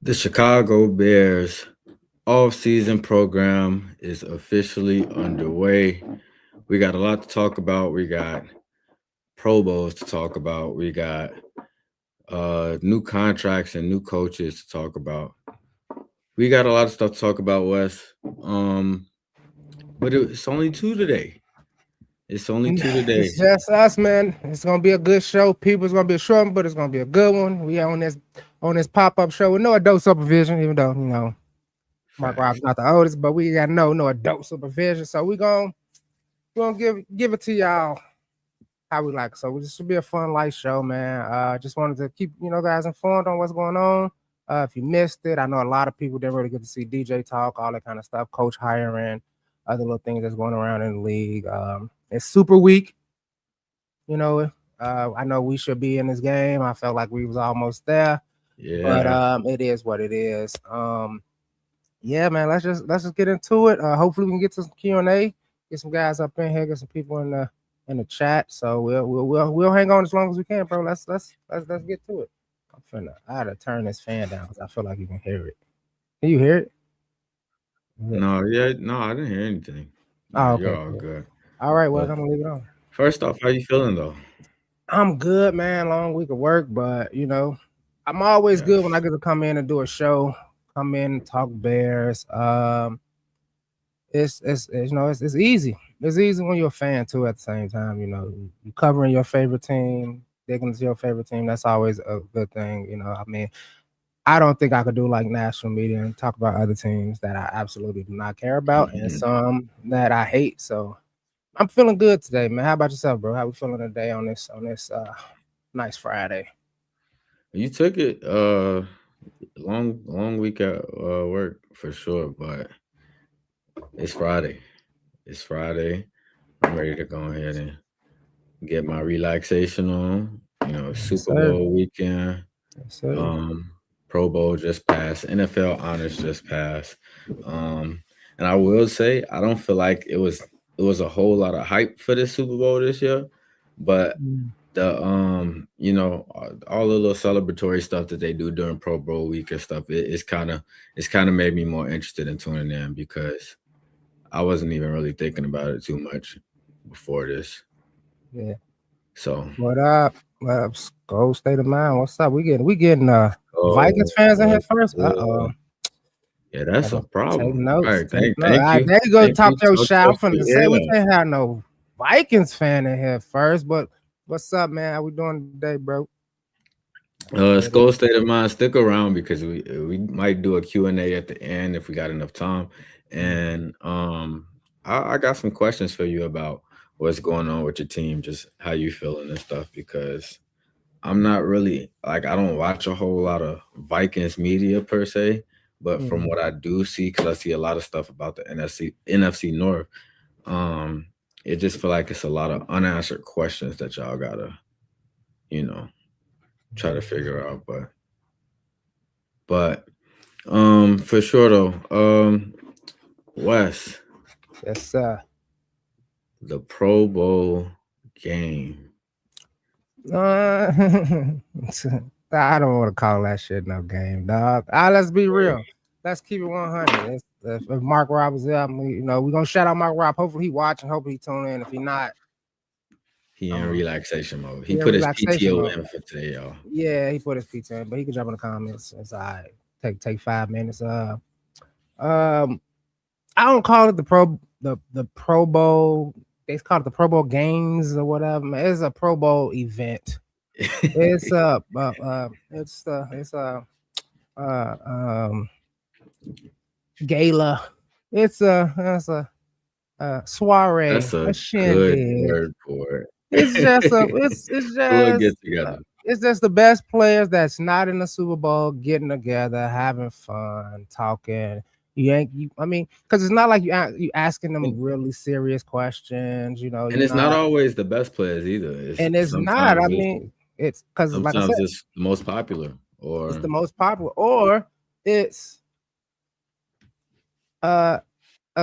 The Chicago Bears off-season program is officially underway. We got a lot to talk about. We got Pro Bowls to talk about. We got new contracts and new coaches to talk about. We got a lot of stuff to talk about, Wes. But it's only two today. It's only two today. It's just us, man. It's gonna be a good show. People's gonna be a short one, but it's gonna be a good one. We on this pop-up show with no adult supervision, even though Mark Rob's Facts. not the oldest, but we got no adult supervision. So we're gonna give it to y'all how we like. So this should be a fun light show, man. Just wanted to keep guys informed on what's going on. If you missed it, I know a lot of people didn't really get to see DJ talk, all that kind of stuff, coach hiring, other little things that's going around in the league. It's super weak. I know we should be in this game. I felt like we was almost there. Yeah. But it is what it is. Yeah, man. Let's just get into it. Hopefully we can get to some Q&A, get some guys up in here, get some people in the chat. So we'll hang on as long as we can, bro. Let's get to it. I had to turn this fan down because I feel like you can hear it. Can you hear it? No, I didn't hear anything. Oh, okay. You're all good. All right, well, I'm gonna leave it on. First off, how you feeling though? I'm good, man. Long week of work, but I'm always good when I get to come in and do a show. Come in and talk Bears. It's easy. It's easy when you're a fan too. At the same time, you covering your favorite team, digging into your favorite team. That's always a good thing. I mean, I don't think I could do like national media and talk about other teams that I absolutely do not care about and some that I hate. So I'm feeling good today, man. How about yourself, bro? How we feeling today on this nice Friday? You took it long week at work for sure, but it's Friday. It's Friday. I'm ready to go ahead and get my relaxation on. Super Bowl weekend. Yes, Pro Bowl just passed. NFL honors just passed. And I will say I don't feel like it was a whole lot of hype for this Super Bowl this year, but the all the little celebratory stuff that they do during Pro Bowl week and stuff, it's kind of made me more interested in tuning in because I wasn't even really thinking about it too much before this. Yeah. So what up? Go State of Mind. What's up? We getting Vikings fans in here first. Yeah, that's a problem. Take notes. All right, Take thank you. There you go. Thank Talk you. your shit. I'm finna say we Yeah. can't have no Vikings fan in here first. But what's up, man? How we doing today, bro? Skull State of Mind, stick around because we might do a Q&A at the end if we got enough time. And I got some questions for you about what's going on with your team, just how you feeling and stuff, because I'm not really I don't watch a whole lot of Vikings media per se, but from what I do see, because I see a lot of stuff about the NFC North, it just feel like it's a lot of unanswered questions that y'all gotta, try to figure out. But for sure though, Wes. Yes, sir. The Pro Bowl game. I don't want to call that shit no game, dog. Let's be real. Let's keep it 100. If Mark Rob is there, we're gonna shout out Mark Rob. Hopefully he watching. Hopefully he tune in. If he not, he in relaxation mode. He put his PTO in for today, y'all. Yeah, he put his PTO in, but he can jump in the comments. It's all right. Take 5 minutes. I don't call it the Pro Bowl. They call it the Pro Bowl games or whatever. It's a Pro Bowl event. It's gala. It's a soiree. That's a shindig. Good word for it. It's just we'll get together. It's just the best players that's not in the Super Bowl getting together, having fun, talking. Because it's not like you asking them really serious questions, And it's not always the best players either. It's not. It's because sometimes like I said, it's the most popular, or it's the most popular, or it's a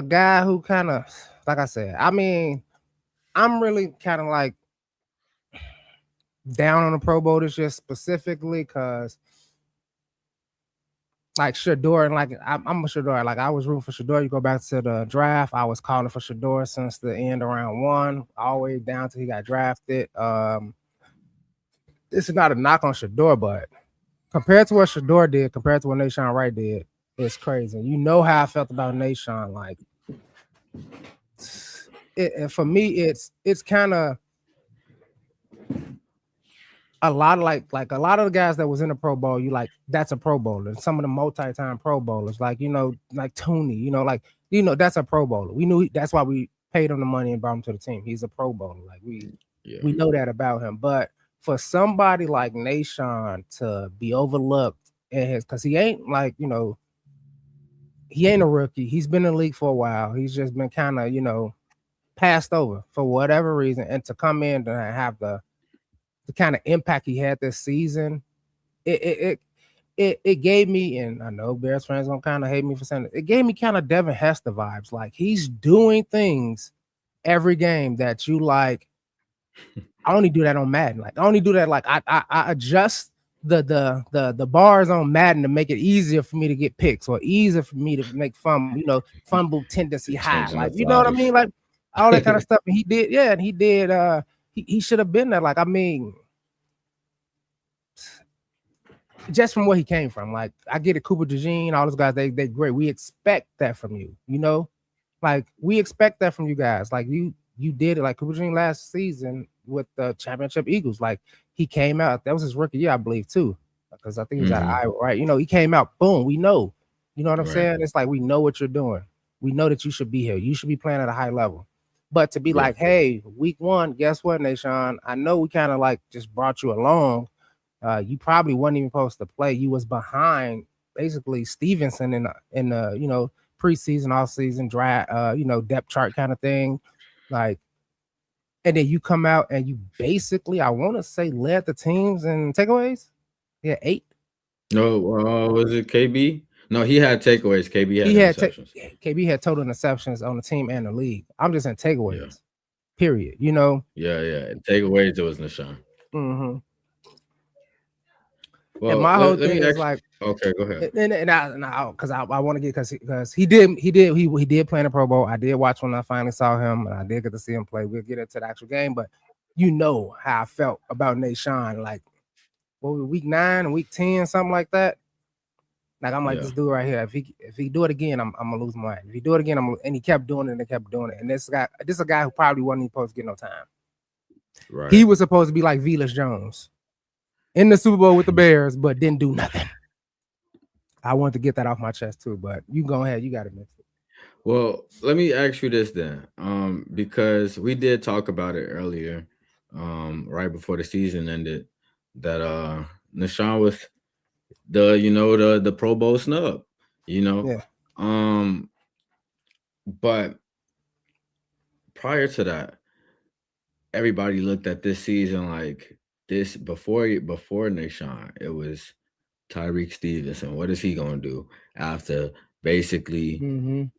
guy who kind of, like I said, I'm really kind of like down on the Pro Bowl this year specifically because like Shador, and like I'm a Shador. Like I was rooting for Shador. You go back to the draft, I was calling for Shador since the end of round 1, all the way down till he got drafted. This is not a knock on Shador, but compared to what Shador did, compared to what Nahshon Wright did, it's crazy. You know how I felt about Nahshon. Like, and for me, it's kind of a lot of like a lot of the guys that was in the Pro Bowl. You like that's a Pro Bowler. And some of the multi-time Pro Bowlers, like like Thuney, that's a Pro Bowler. We knew that's why we paid him the money and brought him to the team. He's a Pro Bowler. Like we know that about him, but for somebody like Nahshon to be overlooked because he ain't like, he ain't a rookie. He's been in the league for a while. He's just been kind of, passed over for whatever reason. And to come in and have the kind of impact he had this season, it gave me, and I know Bears fans gonna kind of hate me for saying it gave me kind of Devin Hester vibes. Like he's doing things every game that you like. I only do that on Madden. Like I only do that. Like I adjust the bars on Madden to make it easier for me to get picks or easier for me to make fumble tendency high. Like you know what I mean? Like all that kind of stuff. And he did, and he did. He should have been there. Like I mean, just from where he came from. Like I get it, Cooper DeJean, all those guys. They great. We expect that from you. Like we expect that from you guys. Like you did it. Like Cooper DeJean last season with the championship Eagles. Like he came out. That was his rookie year, I believe, too, because I think he was out of Iowa, right? He came out. Boom. We know. You know what I'm saying? It's like we know what you're doing. We know that you should be here. You should be playing at a high level. But to be like, hey, week 1, guess what, Nahshon? I know we kind of like just brought you along. You probably wasn't even supposed to play. You was behind basically Stevenson in the preseason, off season draft, depth chart kind of thing. Like, and then you come out and you basically, I want to say, led the teams in takeaways. Yeah, 8. No, was it KB? No, he had takeaways. KB had interceptions. KB had total interceptions on the team and the league. I'm just in takeaways. Period. Yeah. Takeaways, it was Nahshon. Mm-hmm. Well, and my whole thing is like, okay, go ahead. And I because I want to get because he did play in the Pro Bowl. I did watch when I finally saw him, and I did get to see him play. We'll get into the actual game, but how I felt about Nahshon. Like, what was week 9 and week 10, something like that. Like I'm like this dude right here. If he do it again, I'm gonna lose my mind. If he do it again, and he kept doing it and they kept doing it. And this is a guy who probably wasn't even supposed to get no time. Right. He was supposed to be like Velus Jones in the Super Bowl with the Bears, but didn't do nothing. I wanted to get that off my chest too, but you go ahead. You got it, man. Well, let me ask you this then, because we did talk about it earlier, right before the season ended, that Nahshon was the Pro Bowl snub, but prior to that, everybody looked at this season like this before Nahshon. It was Tyreek Stevenson. What is he gonna do after basically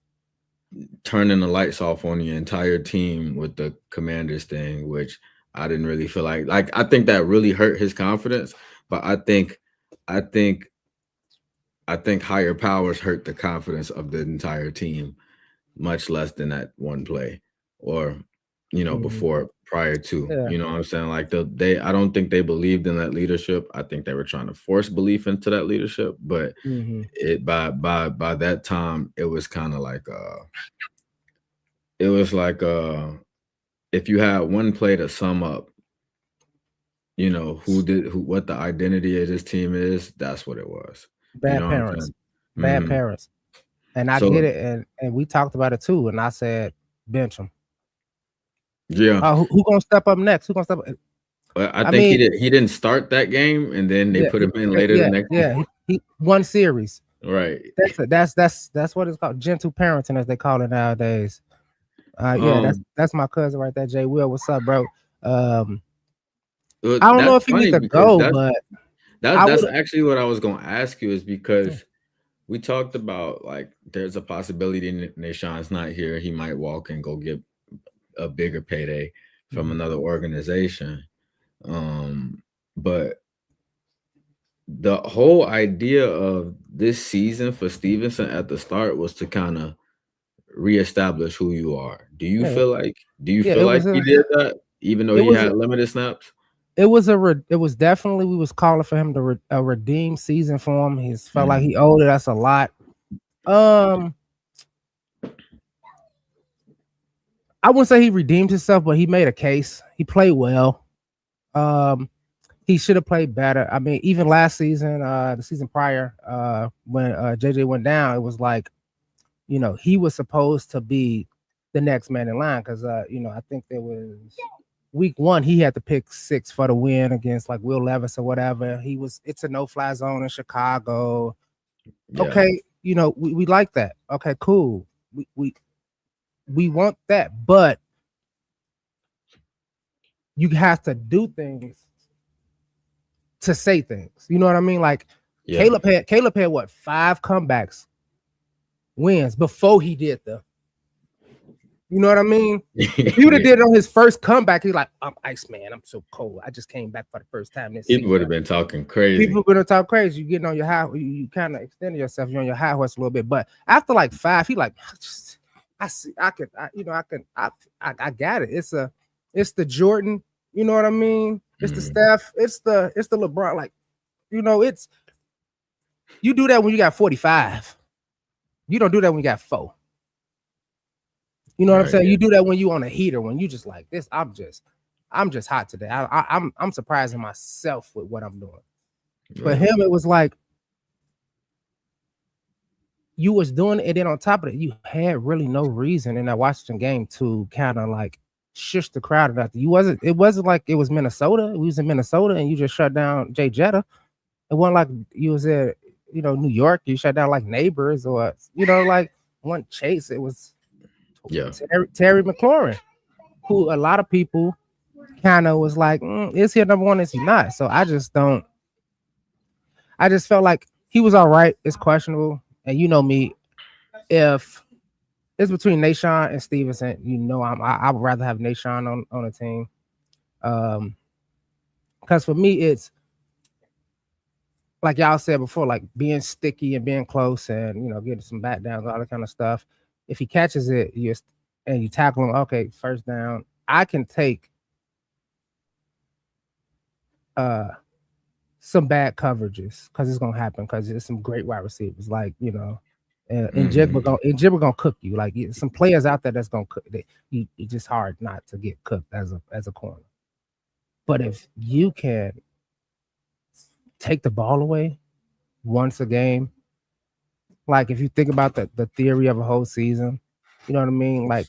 turning the lights off on the entire team with the Commanders thing, which I didn't really feel like I think that really hurt his confidence, but I think higher powers hurt the confidence of the entire team much less than that one play or prior to, you know what I'm saying? Like I don't think they believed in that leadership. I think they were trying to force belief into that leadership, but it by that time it was kind of like if you had one play to sum up, what the identity of this team is, that's what it was. Bad parents. Bad parents. And I get it, and we talked about it too, and I said bench him. Yeah. Who gonna step up next? Who gonna step up? I think he didn't start that game, and then they put him in later the next game. He won series. Right. That's what it's called, gentle parenting, as they call it nowadays. That's my cousin right there, Jay Will. What's up, bro? I don't know if he needs to go, but that's actually what I was gonna ask you, is because we talked about like there's a possibility Nahshon's not here. He might walk and go get a bigger payday from another organization. But the whole idea of this season for Stevenson at the start was to kind of reestablish who you are. Yeah, Do you yeah. feel like he did that, even though It he was had limited snaps? it was definitely we was calling for him to a redeem season for him. He felt like Mhm. he owed us a lot. I wouldn't say he redeemed himself, but he made a case. He played well. He should have played better. I mean, even last season, the season prior, when JJ went down, it was like, he was supposed to be the next man in line because, I think there was week 1 he had to pick 6 for the win against like Will Levis or whatever. It's a no-fly zone in Chicago. Yeah. Okay, we like that. Okay, cool. We want that, but you have to do things to say things. You know what I mean? Like Yeah. Caleb had what 5 comebacks wins before he did you know what I mean? If he would have did it on his first comeback, he's like, I'm Iceman. I'm so cold. I just came back for the first time this People would have season. been talking crazy. People gonna talk crazy. You getting on your high, you kind of extending yourself. You're on your high horse a little bit. But after like 5, he like, I got it. It's the Jordan. You know what I mean? It's the Steph. It's the LeBron. Like, it's you do that when you got 45. You don't do that when you got 4. You know what I'm saying? Yeah. You do that when you on a heater, when you just like this. I'm just hot today. I'm surprising myself with what I'm doing. Right. For him, it was like you was doing it, and then on top of it, you had really no reason in that Washington game to kind of like shush the crowd after. It wasn't like it was Minnesota. We was in Minnesota, and you just shut down Jay Jetta. It wasn't like you was at New York. You shut down like Neighbors or like one Chase. It was. Yeah, Terry McLaurin, who a lot of people kind of was like, is he a number 1? Is he not? So I just felt like he was all right. It's questionable. And you know me, if it's between Nahshon and Stevenson, I would rather have Nahshon on a team. Because for me, it's like y'all said before, like being sticky and being close and, getting some bat downs, all that kind of stuff. If he catches it, you tackle him, okay, first down. I can take some bad coverages because it's gonna happen because there's some great wide receivers, like and Jibber gonna cook you. Like some players out there that's gonna cook. It's just hard not to get cooked as a corner. But if you can take the ball away once a game. Like if you think about the theory of a whole season, you know what I mean? Like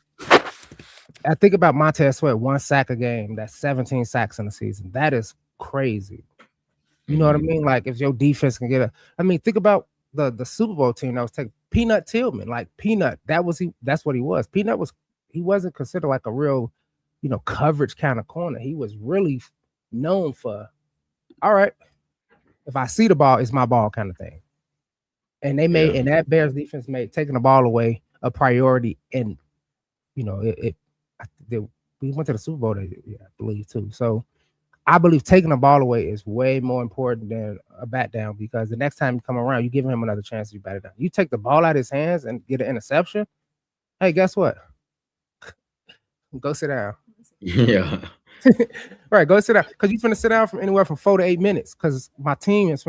I think about Montez Sweat, 1 sack a game. That's 17 sacks in a season. That is crazy. You know what I mean? Like if your defense can get think about the Super Bowl team that was taking Peanut Tillman. Like Peanut, that's what he was. Peanut he wasn't considered like a real, coverage kind of corner. He was really known for, all right, if I see the ball, it's my ball kind of thing. And and that Bears defense made taking the ball away a priority. And, we went to the Super Bowl, I believe, too. So I believe taking the ball away is way more important than a bat down because the next time you come around, you give him another chance to bat it down. You take the ball out of his hands and get an interception. Hey, guess what? Go sit down. Yeah. Right, go sit down because you're finna sit down from anywhere from 4 to 8 minutes because my offense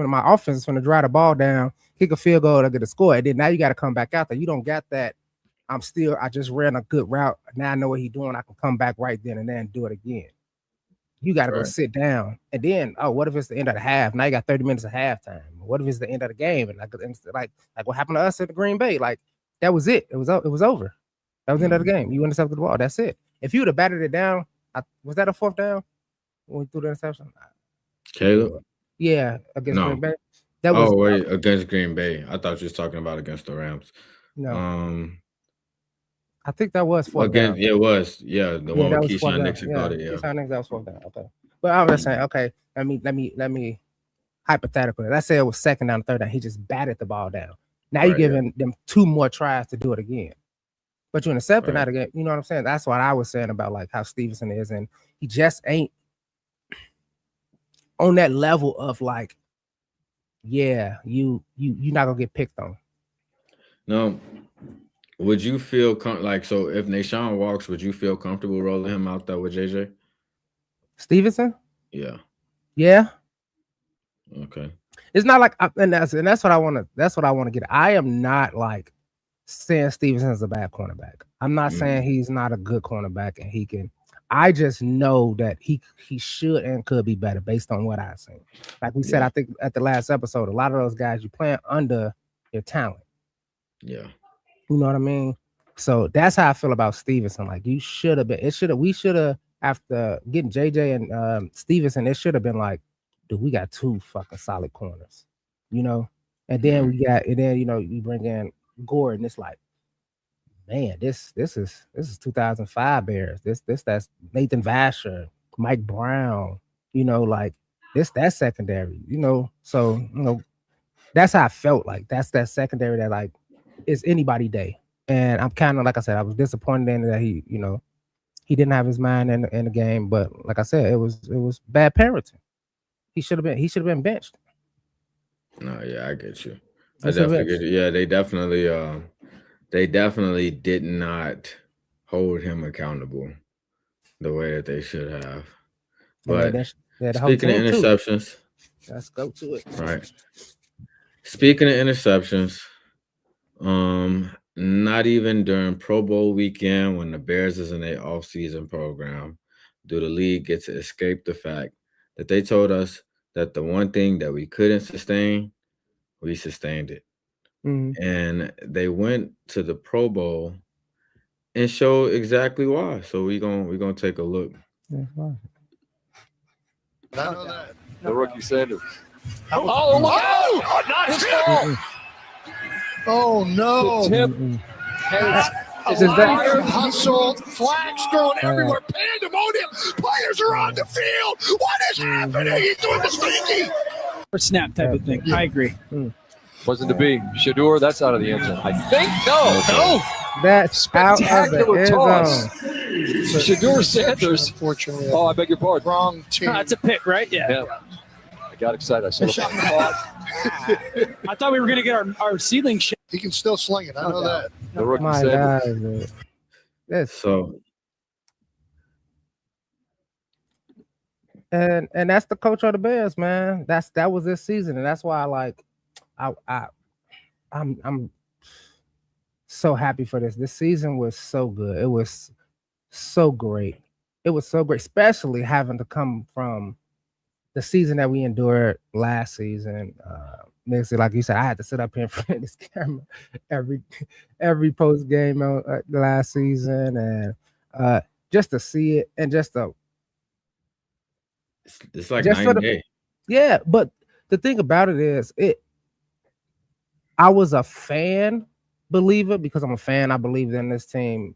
is finna drive the ball down, kick a field goal to get a score. And then now you got to come back out there. You don't got that. I just ran a good route. Now I know what he's doing. I can come back right then and there and do it again. You got to go sit down. And then, what if it's the end of the half? Now you got 30 minutes of halftime. What if it's the end of the game? And like what happened to us at the Green Bay? Like that was it. It was over. That was the end of the game. You intercepted the ball. That's it. If you would have batted it down, was that a 4th down when we threw the interception? Caleb? Yeah, against Green Bay. Against Green Bay. I thought you was talking about against the Rams. No. I think that was 4th down. Yeah, it was. Yeah, the one with Keyshawn Nixon caught it. Yeah, Keyshawn Nixon, that was 4th down. Okay, but I was just saying. Okay, let me hypothetically. Let's say it was 2nd down, 3rd down. He just batted the ball down. Now you're giving them 2 more tries to do it again. But you intercepted that again. You know what I'm saying? That's what I was saying about like how Stevenson is, and he just ain't on that level of like yeah, you're not gonna get picked on. No. Would you feel so if Nahshon walks, would you feel comfortable rolling him out there with JJ? Stevenson? Yeah. Yeah. Okay. It's not like and that's what I want to get. I am not like saying Stevenson's a bad cornerback. I'm not saying he's not a good cornerback and he can. I just know that he should and could be better based on what I've seen. Like we said, I think at the last episode, a lot of those guys you playing under your talent. Yeah. You know what I mean? So that's how I feel about Stevenson. Like you should have been. We should have after getting JJ and Stevenson. It should have been like, dude, we got 2 fucking solid corners, you know. And then you bring in Gordon. It's like, man, this is 2005 Bears. That's Nathan Vasher, Mike Brown. You know, like that's secondary. You know, so that's how I felt. Like that's that secondary that like is anybody day. And I'm kind of like I said, I was disappointed in that he didn't have his mind in the game. But like I said, it was bad parenting. He should have been benched. No, yeah, I get you. I definitely get you. Yeah, they definitely did not hold him accountable the way that they should have. But speaking of interceptions, let's go to it. Right. Speaking of interceptions, not even during Pro Bowl weekend when the Bears is in their off-season program do the league get to escape the fact that they told us that the one thing that we couldn't sustain, we sustained it. And they went to the Pro Bowl and showed exactly why. So we're gonna take a look. I know that. The rookie Sanders. Oh, not his fault. Oh no. The tip. Hustle, flags thrown everywhere, pandemonium. Players are on the field. What is happening? He's doing the stinky. Or snap type of thing. I agree. Wasn't to be. Shador, that's out of the end zone. I think no. That's spectacular toss. Shador Sanders. Unfortunately. Oh, I beg your pardon. Wrong team. That's a pick, right? Yeah. I got excited. I saw the I thought we were going to get our ceiling shit. He can still sling it. I know that. The rookie Sanders. Yes. So. And that's the coach of the Bears, man. That was this season, and that's why I'm so happy for this. This season was so good. It was so great. It was so great, especially having to come from the season that we endured last season. Like you said, I had to sit up here in front of this camera every post game last season, and just to see it and just to. It's like 9 days. Yeah, but the thing about it is, I was a fan believer because I'm a fan. I believe in this team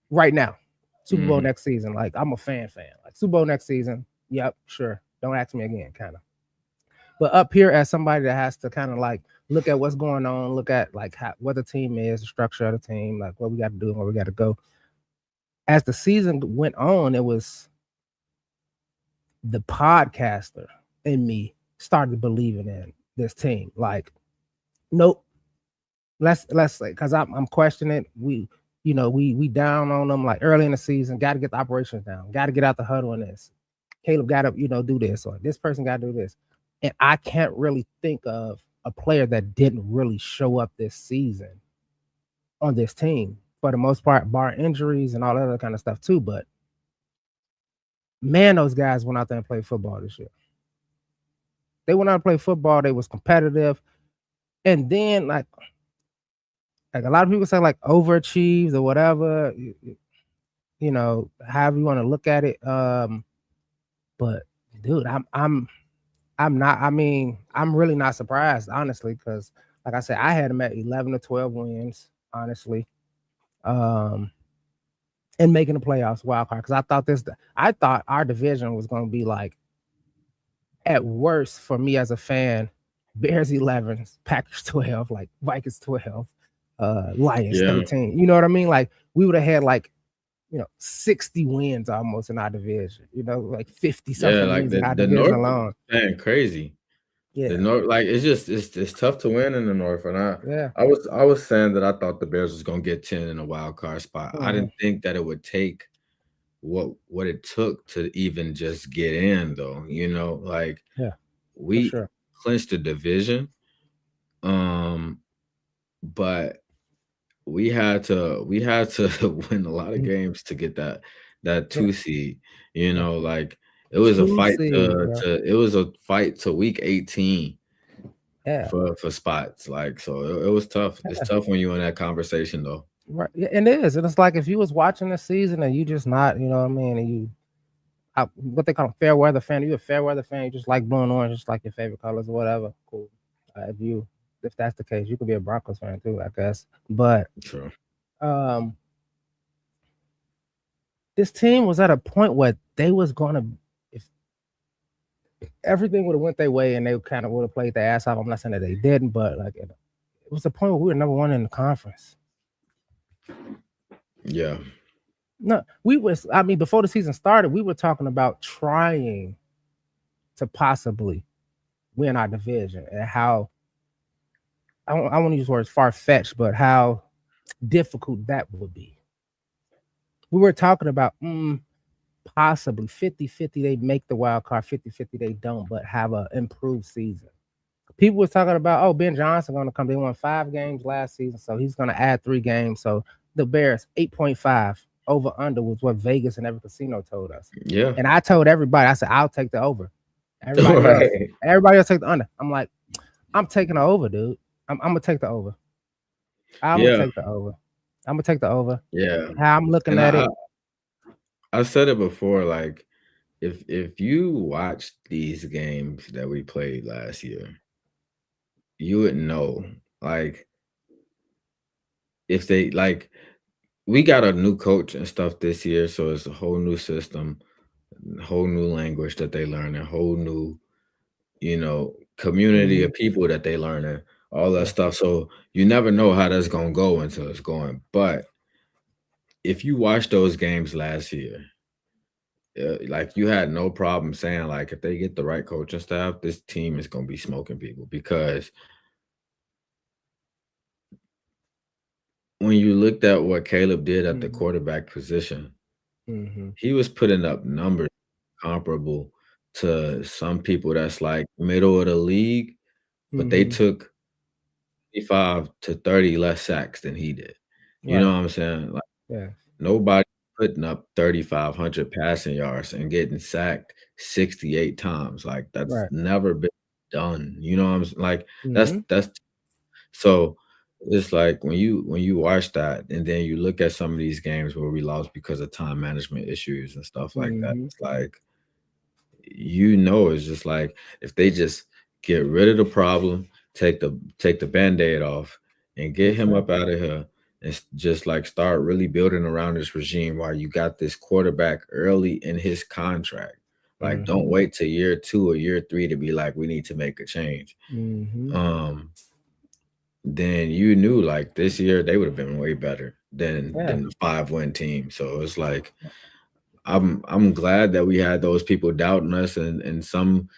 right now. Super Bowl next season. Like, I'm a fan. Like, Super Bowl next season. Yep, sure. Don't ask me again, kind of. But up here as somebody that has to kind of like look at what's going on, look at like what the team is, the structure of the team, like what we got to do and where we got to go. As the season went on, it was the podcaster in me started believing in this team. Like, nope. Let's say, because I'm questioning it. We down on them like early in the season. Got to get the operations down. Got to get out the huddle on this. Caleb got to do this, or this person got to do this. And I can't really think of a player that didn't really show up this season on this team for the most part, bar injuries and all that other kind of stuff too. But man, those guys went out there and played football this year. They went out and played football. They was competitive. And then like a lot of people say like overachieved or whatever, however you want to look at it. But dude, I'm not, I'm really not surprised, honestly, because like I said, I had them at 11 to 12 wins, honestly. And making the playoffs wild card, because I thought our division was going to be like, at worst for me as a fan, Bears 11, Packers 12, like Vikings 12, Lions 13. You know what I mean? Like we would have had like 60 wins almost in our division. Like 50 something wins in our division alone. Man, crazy. Yeah. The North, like it's tough to win in the North, and Yeah. I was saying that I thought the Bears was gonna get 10 in a wild card spot. I Mhm. didn't think that it would take what it took to even just get in, though. Like Yeah, for we sure. clinched the division, but we had to win a lot of games to get that Yeah. 2 seed. Like it was a 2 fight seed, bro. it was a fight to week 18 Yeah. for spots. Like, so it was tough. It's tough when you're in that conversation, though. Right. Yeah, and it is. And it's like if you was watching the season and you just not, you know what I mean, and you what they call a fair weather fan. You a fair weather fan, you just like blue and orange, just like your favorite colors or whatever. Cool. If that's the case, you could be a Broncos fan too, I guess. But True. This team was at a point where they was gonna, if everything would have went their way and they kind of would have played their ass off. I'm not saying that they didn't, but like it was a point where we were number one in the conference. Yeah. No, before the season started, we were talking about trying to possibly win our division, and how I want to use the words far-fetched, but how difficult that would be. We were talking about possibly 50-50 they make the wild card, 50-50 they don't, but have an improved season. People were talking about, Ben Johnson going to come. They won 5 games last season, so he's going to add 3 games. So the Bears 8.5 over under was what Vegas and every casino told us. Yeah. And I told everybody, I said, I'll take the over. Everybody else take the under. I'm like, I'm taking the over, dude. I'm gonna take the over. I'm gonna take the over. Yeah. How I'm looking at it. I said it before, like if you watched these games that we played last year, you would know, like, if they, like, we got a new coach and stuff this year, so it's a whole new system, whole new language that they learn, a whole new, community of people that they learn, and all that stuff. So you never know how that's gonna go until it's going. But if you watch those games last year, like, you had no problem saying, like, if they get the right coaching staff, this team is gonna be smoking people. Because when you looked at what Caleb did at the quarterback position, he was putting up numbers comparable to some people that's like middle of the league, but they took 25 to 30 less sacks than he did. You know what I'm saying? Like, nobody putting up 3,500 passing yards and getting sacked 68 times. Like, that's never been done. You know what I'm saying? Like, that's so it's like when you watch that and then you look at some of these games where we lost because of time management issues and stuff like that, it's like, it's just like, if they just get rid of the problem, take the Band-Aid off and get him up out of here, and just like start really building around this regime while you got this quarterback early in his contract. Like, don't wait till year 2 or year 3 to be like, we need to make a change. Then you knew, like, this year they would have been way better than the 5-win team. So it's like, I'm glad that we had those people doubting us, and in some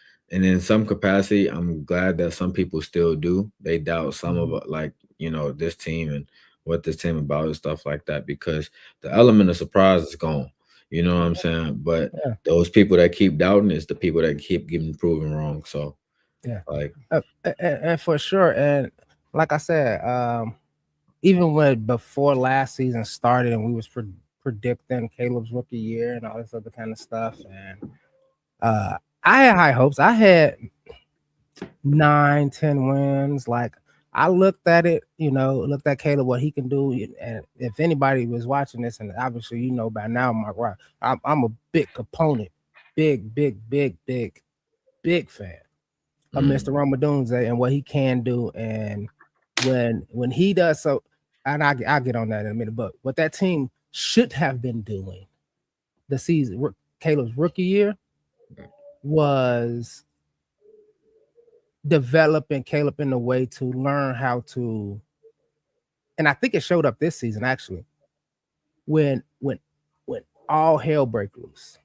capacity, I'm glad that some people still do. They doubt some of it, like, this team and what this team about and stuff like that, because the element of surprise is gone. You know what I'm saying? But those people that keep doubting is the people that keep getting proven wrong. So like, and for sure, and like I said, even when before last season started and we was predicting Caleb's rookie year and all this other kind of stuff, and I had high hopes. I had 9-10 wins. Like, I looked at it, looked at Caleb, what he can do. And if anybody was watching this, and obviously by now, Mark Rock, I'm a big component, big fan of Mr. Ramadunze and what he can do. And when he does so, and I'll get on that in a minute, but what that team should have been doing the season, Caleb's rookie year, was developing Caleb in a way to learn how to, and I think it showed up this season actually, when all hell break loose,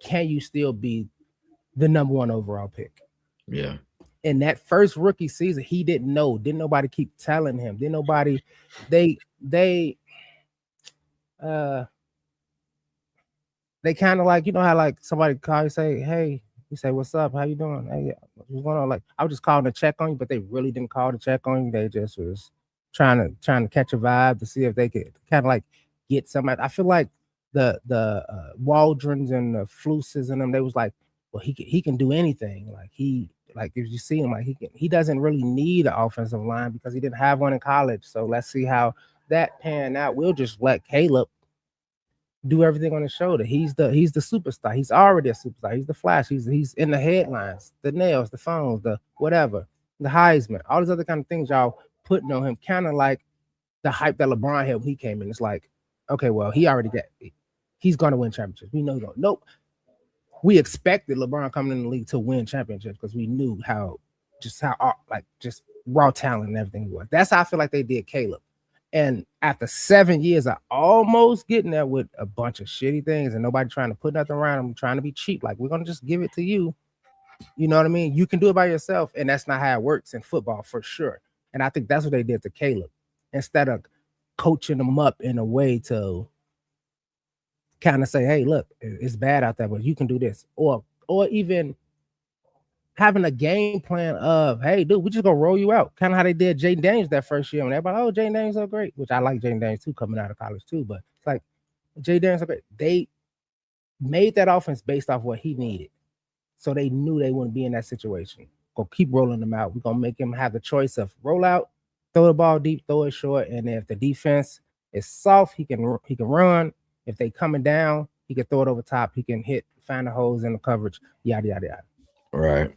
can you still be the number 1 overall pick? Yeah. in that first rookie season, he didn't know. Didn't nobody keep telling him? Didn't nobody? They kind of like, you know how like somebody call you, say, hey, you say, what's up? How you doing? Hey, what's going on? Like, I was just calling to check on you, but they really didn't call to check on you. They just was trying to catch a vibe to see if they could kind of like get somebody. I feel like the Waldrons and the Fluces and them, they was like, well, he can do anything. Like if you see him, like he doesn't really need an offensive line because he didn't have one in college. So let's see how that pan out. We'll just let Caleb do everything on his shoulder. He's the superstar. He's already a superstar. He's the Flash. He's in the headlines, the nails, the phones, the whatever, the Heisman, all these other kind of things y'all putting on him, kind of like the hype that LeBron had when he came in. It's like, okay, well, he's gonna win championships. We know he's gonna. Nope. We expected LeBron coming in the league to win championships because we knew how raw talent and everything was. That's how I feel like they did Caleb. And after 7 years of almost getting there with a bunch of shitty things and nobody trying to put nothing around them, trying to be cheap, like we're gonna just give it to you. You know what I mean? You can do it by yourself, and that's not how it works in football for sure. And I think that's what they did to Caleb. Instead of coaching him up in a way to kind of say, hey, look, it's bad out there, but you can do this. Or even having a game plan of, hey, dude, we just gonna roll you out. Kind of how they did Jaden Daniels that first year. And everybody, oh, Jaden Daniels are great, which I like Jaden Daniels too, coming out of college too. But it's like Jaden Daniels are great. They made that offense based off what he needed. So they knew they wouldn't be in that situation. Go keep rolling them out. We're gonna make him have the choice of roll out, throw the ball deep, throw it short. And if the defense is soft, he can run. If they coming down, he can throw it over top. He can find the holes in the coverage, yada yada yada. Right.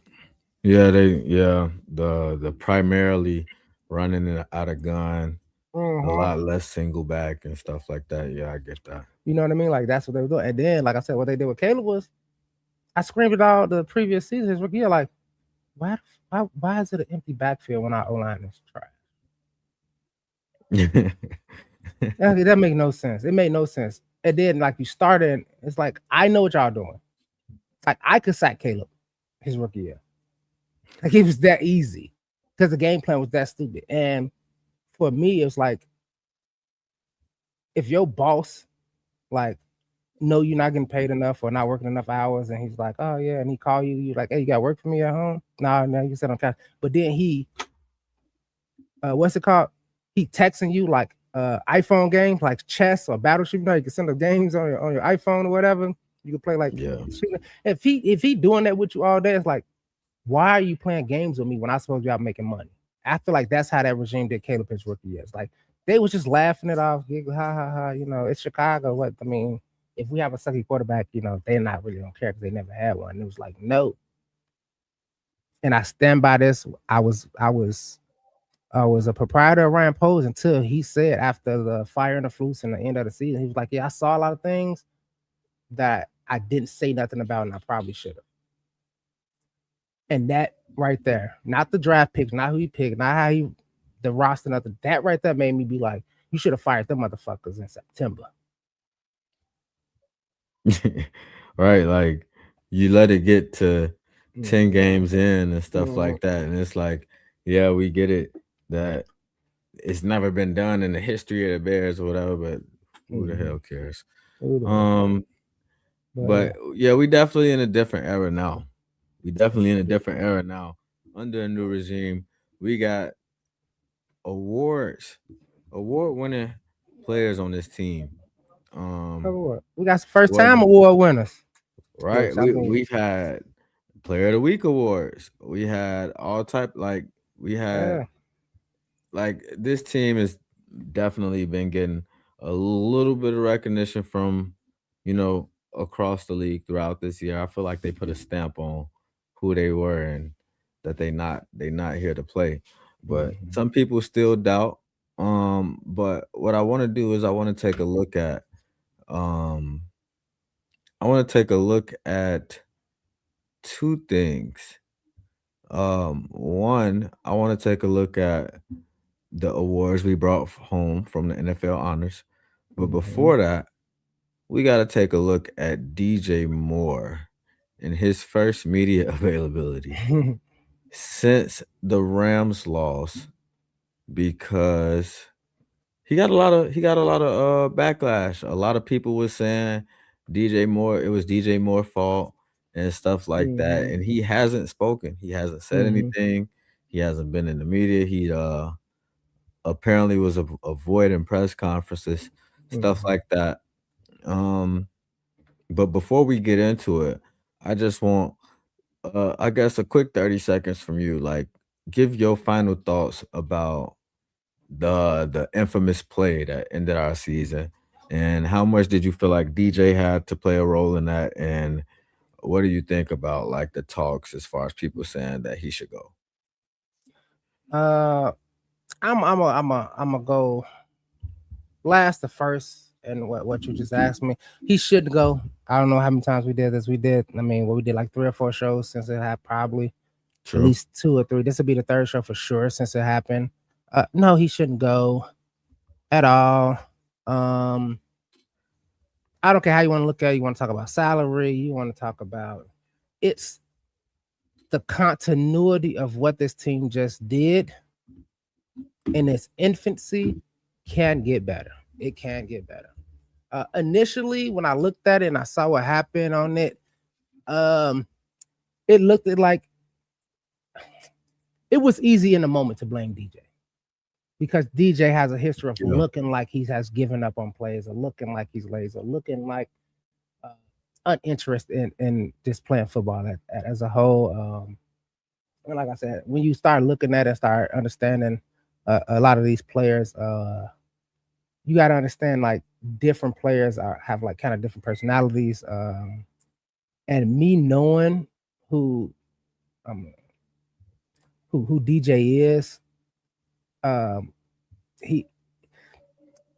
Yeah, the primarily running it out of gun, a lot less single back and stuff like that. Yeah, I get that. You know what I mean? Like that's what they were doing. And then, like I said, what they did with Caleb was, I screamed it all the previous season, his rookie year, like, why is it an empty backfield when our O-line is trash? That make no sense. It made no sense. And then, like, you started, it's like, I know what y'all doing. Like, I could sack Caleb his rookie year. Like, it was that easy because the game plan was that stupid. And for me, it was like, if your boss, like, know you're not getting paid enough or not working enough hours, and he's like, oh, yeah, and he call you, you're like, hey, you got work for me at home? No, you said I'm kind. But then he, what's it called? He texting you, like, iPhone games, like chess or battleship. You know, you can send the games on your iPhone or whatever. You can play like, yeah. If he doing that with you all day, it's like, why are you playing games with me when I supposed to be out making money? I feel like that's how that regime did Caleb his rookie years. Like they was just laughing it off, giggle, ha ha ha. You know, it's Chicago. What I mean, if we have a sucky quarterback, you know, they not really don't care because they never had one. And it was like no. And I stand by this. I was a proprietor of Ryan Poe's until he said after the fire and the flutes and the end of the season, he was like, yeah, I saw a lot of things that I didn't say nothing about, and I probably should have. And that right there, not the draft picks, not who he picked, not how the roster, nothing. That right there made me be like, you should have fired them motherfuckers in September. Right, like you let it get to 10 games in and stuff like that, and it's like, yeah, we get it that it's never been done in the history of the Bears or whatever, but who the hell cares? But yeah, we definitely in a different era now. Under a new regime. We got award-winning players on this team. We got some first-time award winners. Right. We've had Player of the Week awards. We had all type, like we had like this team has definitely been getting a little bit of recognition from, you know, across the league throughout this year. I feel like they put a stamp on who they were and that they're not here to play. But some people still doubt. But what I want to do is I want to take a look at two things. One, I want to take a look at the awards we brought home from the NFL honors. But before that, we got to take a look at DJ Moore and his first media availability. since the Rams lost because he got a lot of backlash. A lot of people were saying it was DJ Moore's fault and stuff like that. And he hasn't spoken. He hasn't said anything. He hasn't been in the media. He apparently was avoiding press conferences, stuff like that. But before we get into it, I just want I guess a quick 30 seconds from you. Like, give your final thoughts about the infamous play that ended our season, and how much did you feel like DJ had to play a role in that, and what do you think about like the talks as far as people saying that he should go? I'm a go last the first, and what you just asked me. He should go. I don't know how many times we did this. We did like 3 or 4 shows since it had probably at least 2 or 3. This will be the 3rd show for sure since it happened. No, he shouldn't go at all. I don't care how you want to look at it. You want to talk about salary, you want to talk about it's the continuity of what this team just did in its infancy can get better. It can get better. Initially, when I looked at it and I saw what happened on it, it looked like it was easy in the moment to blame DJ. Because DJ has a history of looking like he has given up on plays, or looking like he's lazy, or looking like uninterested in just playing football as a whole. And like I said, when you start looking at it, start understanding a lot of these players, you got to understand like different players have like kind of different personalities. And me knowing who DJ is,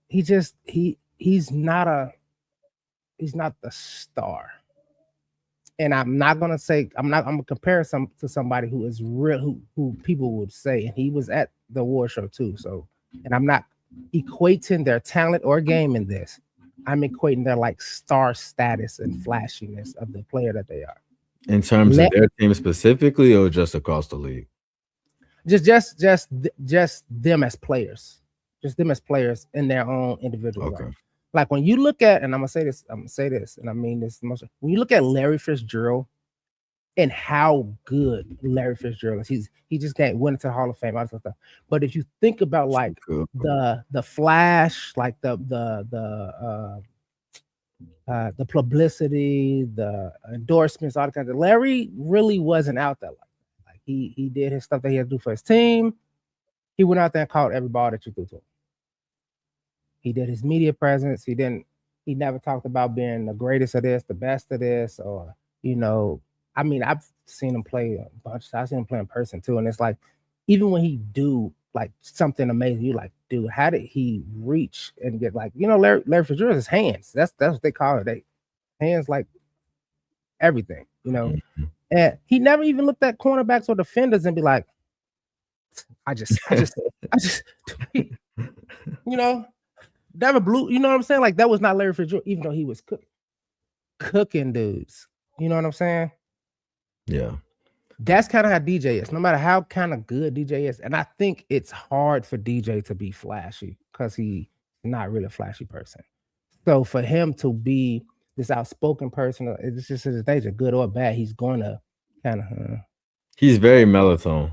he's not the star. And I'm gonna compare to somebody who is real, who people would say, and he was at the award show too. So, and I'm not equating their talent or game in this. I'm equating their like star status and flashiness of the player that they are. In terms of their team specifically, or just across the league? Just them as players. Just them as players in their own individual way. Like when you look at, and I'm gonna say this, and I mean this most. When you look at Larry Fitzgerald and how good Larry Fitzgerald is, he just went into the Hall of Fame, all that stuff. But if you think about like the flash, like the publicity, the endorsements, all the kinds of, Larry really wasn't out there like that. Like he did his stuff that he had to do for his team. He went out there and caught every ball that you threw to him. He did his media presence. He never talked about being the greatest of this, the best of this, or, I mean, I've seen him play a bunch. I've seen him play in person too. And it's like, even when he do like something amazing, you like, dude, how did he reach and get like, Larry Fitzgerald, his hands. That's what they call it. They hands like everything, And he never even looked at cornerbacks or defenders and be like, I just never blew, you know what I'm saying? Like that was not Larry Fitzgerald, even though he was cooking dudes. You know what I'm saying? Yeah. That's kind of how DJ is, no matter how kind of good DJ is. And I think it's hard for DJ to be flashy because he's not really a flashy person. So for him to be this outspoken person, it's just his nature, good or bad, he's going to kind of... He's very melatonin.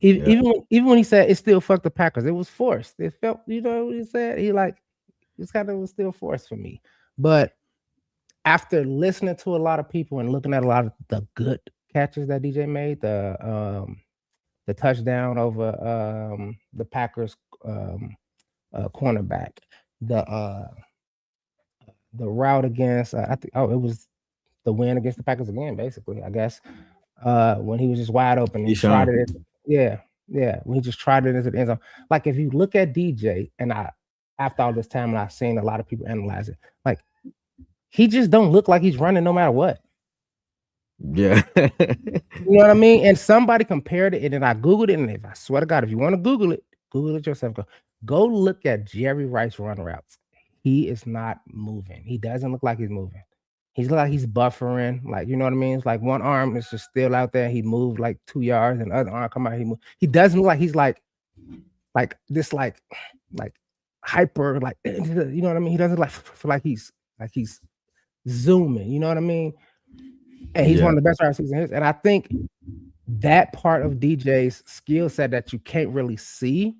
Even when he said it still fucked the Packers, it was forced. It felt, what he said? It's kind of was still forced for me. But after listening to a lot of people and looking at a lot of the good catches that DJ made, the touchdown over the Packers cornerback, the route against it was the win against the Packers again, basically, I guess. When he was just wide open, he tried it. When he just tried it into the end zone. Like if you look at DJ, and after all this time, and I've seen a lot of people analyze it, like he just don't look like he's running no matter what. Yeah. You know what I mean? And somebody compared it, and then I Googled it, and if I swear to God, if you want to Google it yourself. Go look at Jerry Rice run routes. He is not moving. He doesn't look like he's moving. He's like he's buffering, like you know what I mean. It's like one arm is just still out there. He moved like 2 yards, and the other arm come out. He doesn't look like he's like this like hyper like you know what I mean. He doesn't feel like he's zooming. You know what I mean. And he's one of the best wide receivers in his. And I think that part of DJ's skill set that you can't really see,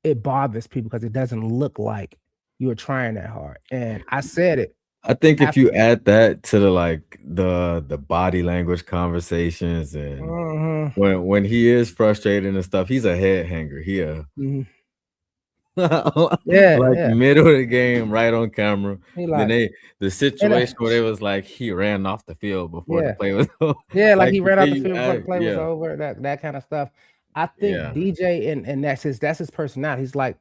it bothers people because it doesn't look like you were trying that hard. And I said it. I think if you add that to the body language conversations and when he is frustrated and stuff, he's a head hanger here. Middle of the game, right on camera. Then the situation where it was like he ran off the field before the play was over. Yeah, like he ran off the field before the play was over. That kind of stuff. I think DJ and that's his personality. He's like,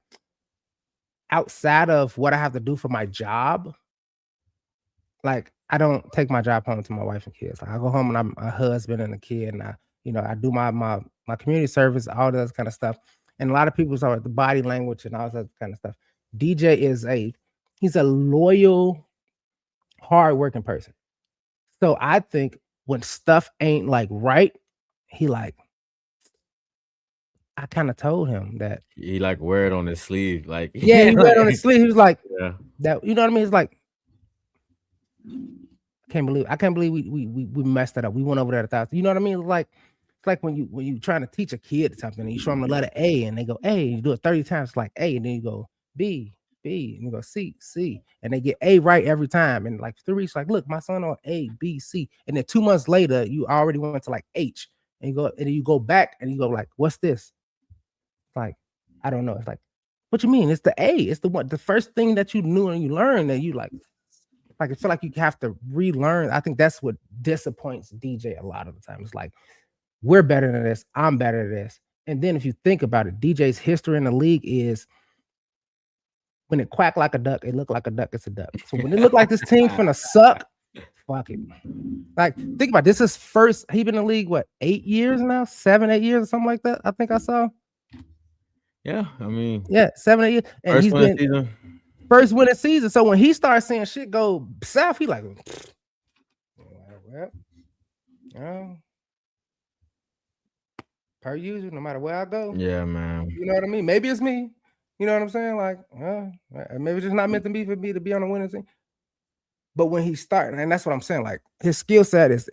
outside of what I have to do for my job, like I don't take my job home to my wife and kids. Like I go home and I'm a husband and a kid, and I do my community service, all that kind of stuff. And a lot of people saw the body language and all that kind of stuff. DJ he's a loyal, hardworking person. So I think when stuff ain't like right, I kind of told him that he like wear it on his sleeve, like he wear it on his sleeve. He was like, that, you know what I mean? It's like, I can't believe we messed that up. We went over that 1,000. You know what I mean? It's like when you trying to teach a kid something and you show them the letter A and they go A, and you do it 30 times, like A, and then you go B, and you go C, and they get A right every time. And like 3 weeks, like, look, my son on A, B, C, and then 2 months later, you already went to like H, and you go back and you go like, what's this? It's like, I don't know. It's like, what you mean? It's the A. It's the first thing that you knew and you learned that you like I feel like you have to relearn. I think that's what disappoints DJ a lot of the time. It's like, we're better than this. I'm better than this. And then if you think about it, DJ's history in the league is when it quack like a duck, it look like a duck, it's a duck. So when it look like this team finna suck, fuck it. Like, think about it. This is first, he been in the league, what, 8 years now? 7, 8 years or something like that, I think I saw. Yeah, I mean. Yeah, 7, 8 years. And he's been first winning season. So when he starts seeing shit go south, he like, well, per usual, no matter where I go. Yeah, man. You know what I mean? Maybe it's me. You know what I'm saying? Like, maybe it's just not meant to be for me to be on a winning team. But when he started, and that's what I'm saying, like his skill set is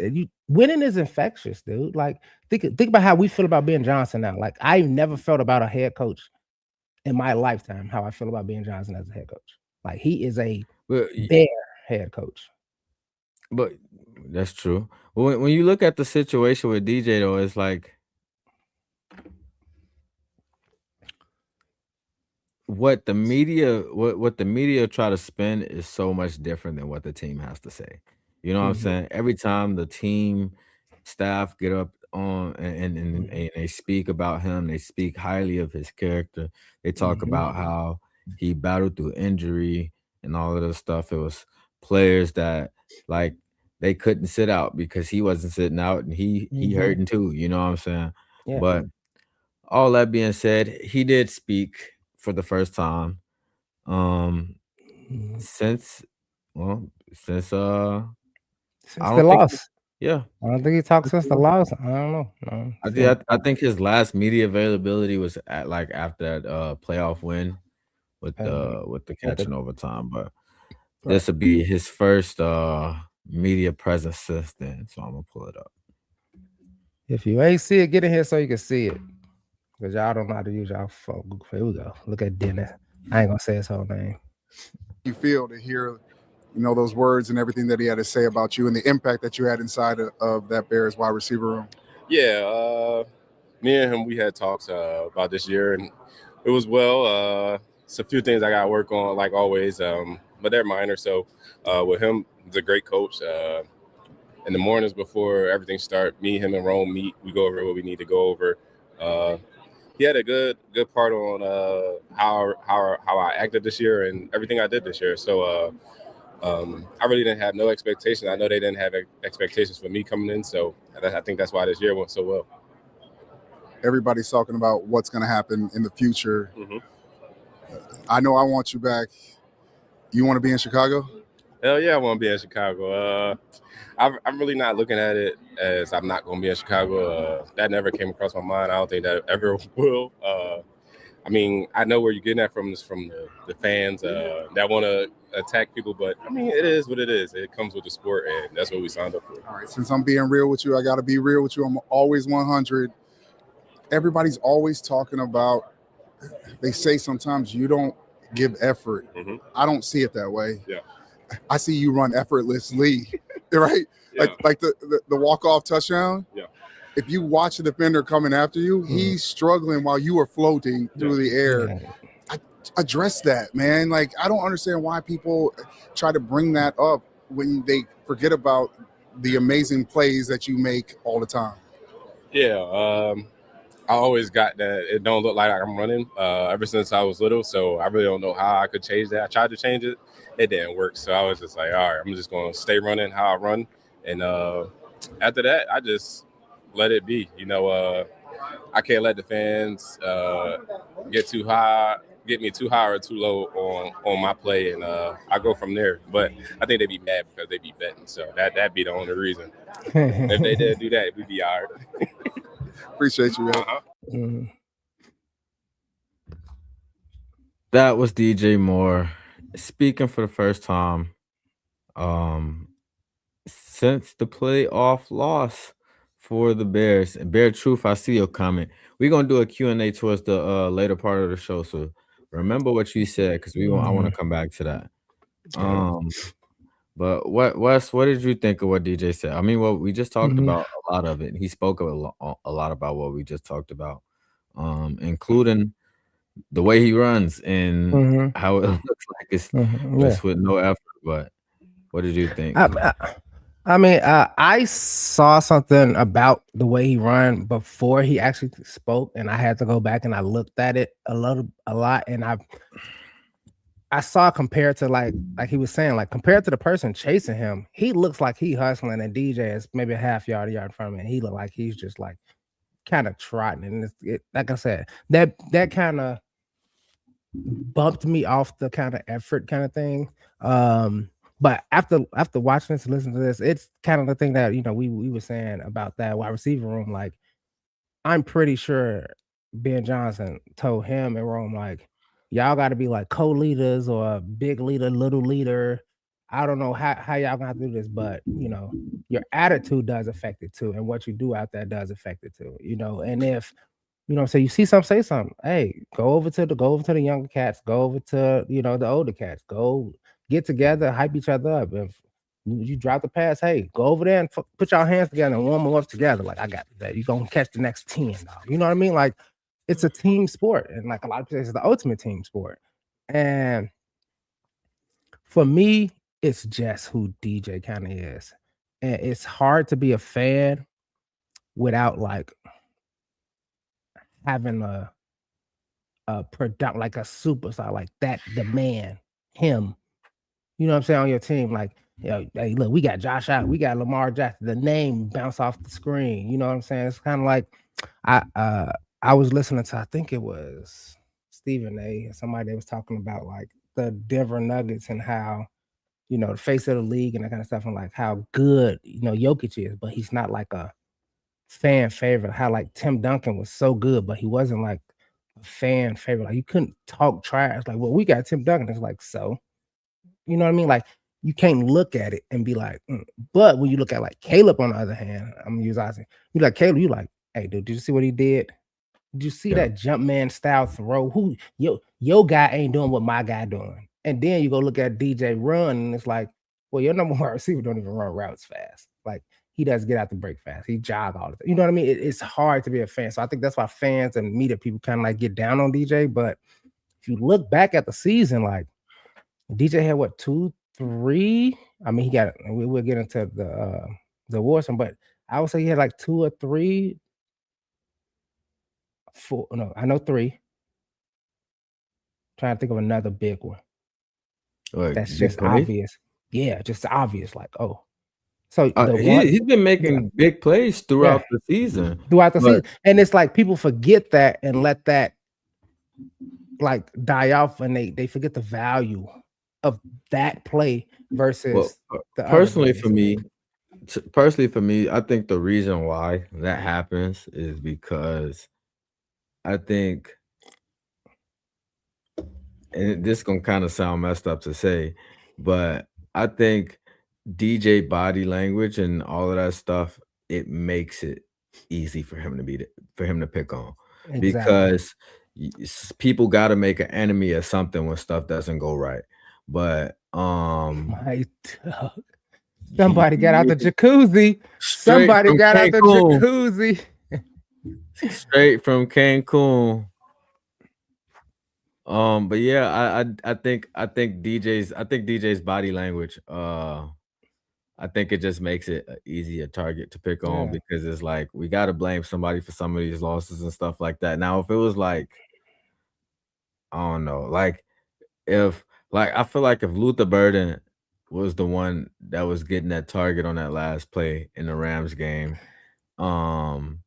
winning is infectious, dude. Like, think about how we feel about Ben Johnson now. Like, I never felt about a head coach in my lifetime how I feel about Ben Johnson as a head coach. Like, he is a bear head coach. But that's true. When you look at the situation with DJ, though, it's like what the media try to spin is so much different than what the team has to say. You know what I'm saying? Every time the team staff get up on and they speak about him, they speak highly of his character. They talk about how he battled through injury and all of this stuff. It was players that like they couldn't sit out because he wasn't sitting out, and he hurting too. You know what I'm saying? Yeah. But all that being said, he did speak for the first time since the loss. Yeah, I don't think he talked since the loss. I don't know. No. I think his last media availability was at like after that playoff win with the catch in overtime. But this would be his first media presence since then. So I'm gonna pull it up. If you ain't see it, get in here so you can see it. Because y'all don't know how to use y'all phone. Here we go. Look at Dennis. I ain't gonna say his whole name. You feel to hear, those words and everything that he had to say about you and the impact that you had inside of that Bears wide receiver room? Yeah, me and him, we had talks about this year, and it was well. It's a few things I got to work on, like always, but they're minor. So with him, he's a great coach. In the mornings before everything starts, him, and Rome meet. We go over what we need to go over. He had a good part on how I acted this year and everything I did this year. So I really didn't have no expectations. I know they didn't have expectations for me coming in. So I think that's why this year went so well. Everybody's talking about what's going to happen in the future. I know I want you back. You want to be in Chicago? Hell yeah, I want to be in Chicago. I'm really not looking at it as I'm not going to be in Chicago. That never came across my mind. I don't think that ever will. I mean, I know where you're getting that from the fans that want to attack people, but I mean, it is what it is. It comes with the sport, and that's what we signed up for. All right, since I'm being real with you, I got to be real with you. I'm always 100. Everybody's always talking about, they say sometimes you don't give effort. Mm-hmm. I don't see it that way. Yeah. I see you run effortlessly, right? Yeah. Like the walk-off touchdown. Yeah. If you watch the defender coming after you, he's struggling while you are floating through the air. Yeah. Address that, man. Like, I don't understand why people try to bring that up when they forget about the amazing plays that you make all the time. Yeah. I always got that it don't look like I'm running ever since I was little, so I really don't know how I could change that. I tried to change it. It didn't work, so I was just like, all right, I'm just going to stay running how I run. And after that, I just let it be. You know, I can't let the fans get me too high or too low on my play, and I go from there. But I think they'd be mad because they be betting, so that'd be the only reason. If they did do that, we'd be all right. Appreciate you, man. That was DJ Moore speaking for the first time since the playoff loss for the Bears. And Bear Truth, I see your comment. We're gonna do a Q&A towards the later part of the show, so remember what you said, because I want to come back to that. But what did you think of what DJ said? I mean, well, we just talked about a lot of it. He spoke a lot about what we just talked about, including the way he runs and how it looks like it's with no effort. But what did you think? I mean, I saw something about the way he ran before he actually spoke, and I had to go back and I looked at it a lot, and I saw compared to like he was saying, like compared to the person chasing him, he looks like he hustling, and DJ is maybe a half yard in front of him, and he looked like he's just like kind of trotting. And like I said, that kind of bumped me off the kind of effort kind of thing. But after watching this and listening to this, it's kind of the thing that, you know, we were saying about that wide receiver room. Like, I'm pretty sure Ben Johnson told him and Rome, like, y'all got to be like co-leaders or a big leader, little leader. I don't know how y'all gonna have to do this, but you know, your attitude does affect it too, and what you do out there does affect it too. You know, and if you know, so you see something, say something. Hey, go over to the younger cats, go over to, you know, the older cats, go get together, hype each other up. If you drop the pass, hey, go over there and put your hands together and warm them up together. Like, I got that. You're gonna catch the next 10, dog. You know what I mean? Like, it's a team sport, and like a lot of people say, it's the ultimate team sport. And for me, it's just who DJ kind of is. And it's hard to be a fan without like having a product like a superstar like that, the man, him. You know what I'm saying, on your team. Like, you know, hey, look, we got Josh Allen, we got Lamar Jackson, the name bounce off the screen. You know what I'm saying? It's kind of like I was listening to, I think it was Stephen A. Somebody that was talking about like the Denver Nuggets and how, you know, the face of the league and that kind of stuff, and like how good, you know, Jokic is, but he's not like a fan favorite. How like Tim Duncan was so good, but he wasn't like a fan favorite. Like, you couldn't talk trash. Like, well, we got Tim Duncan. It's like, so, you know what I mean? Like, you can't look at it and be like, But when you look at like Caleb, on the other hand, I'm gonna use Ozzy. You like Caleb, you like, hey, dude, did you see what he did? Did you see that jump man style throw? Who your guy ain't doing what my guy doing. And then you go look at DJ run, and it's like, well, your number one receiver don't even run routes fast. Like, he does get out the break fast. He jog all the time. You know what I mean? It's hard to be a fan. So I think that's why fans and media people kind of like get down on DJ. But if you look back at the season, like DJ had what, 2, 3? I mean, he got. We'll get into the awards, but I would say he had like 2 or 3. 4. No, I know 3. Trying to think of another big one. That's just obvious. Yeah, just obvious. Like, oh. So he's been making big plays throughout the season. Season. And it's like people forget that and let that like die off, and they forget the value of that play versus the other personally plays. for me, I think the reason why that happens is because I think, and this gonna kind of sound messed up to say, but I think DJ body language and all of that stuff, it makes it easy for him to pick on. Exactly. Because people got to make an enemy of something when stuff doesn't go right. But My dog. Somebody got out the jacuzzi. straight Somebody from got out the Cancun. jacuzzi. Straight from Cancun. But yeah, I think DJ's body language, I think it just makes it an easier target to pick on, Yeah. because it's like we got to blame somebody for some of these losses and stuff like that. Now, if it was like, I don't know, like I feel like if Luther Burden was the one that was getting that target on that last play in the Rams game, the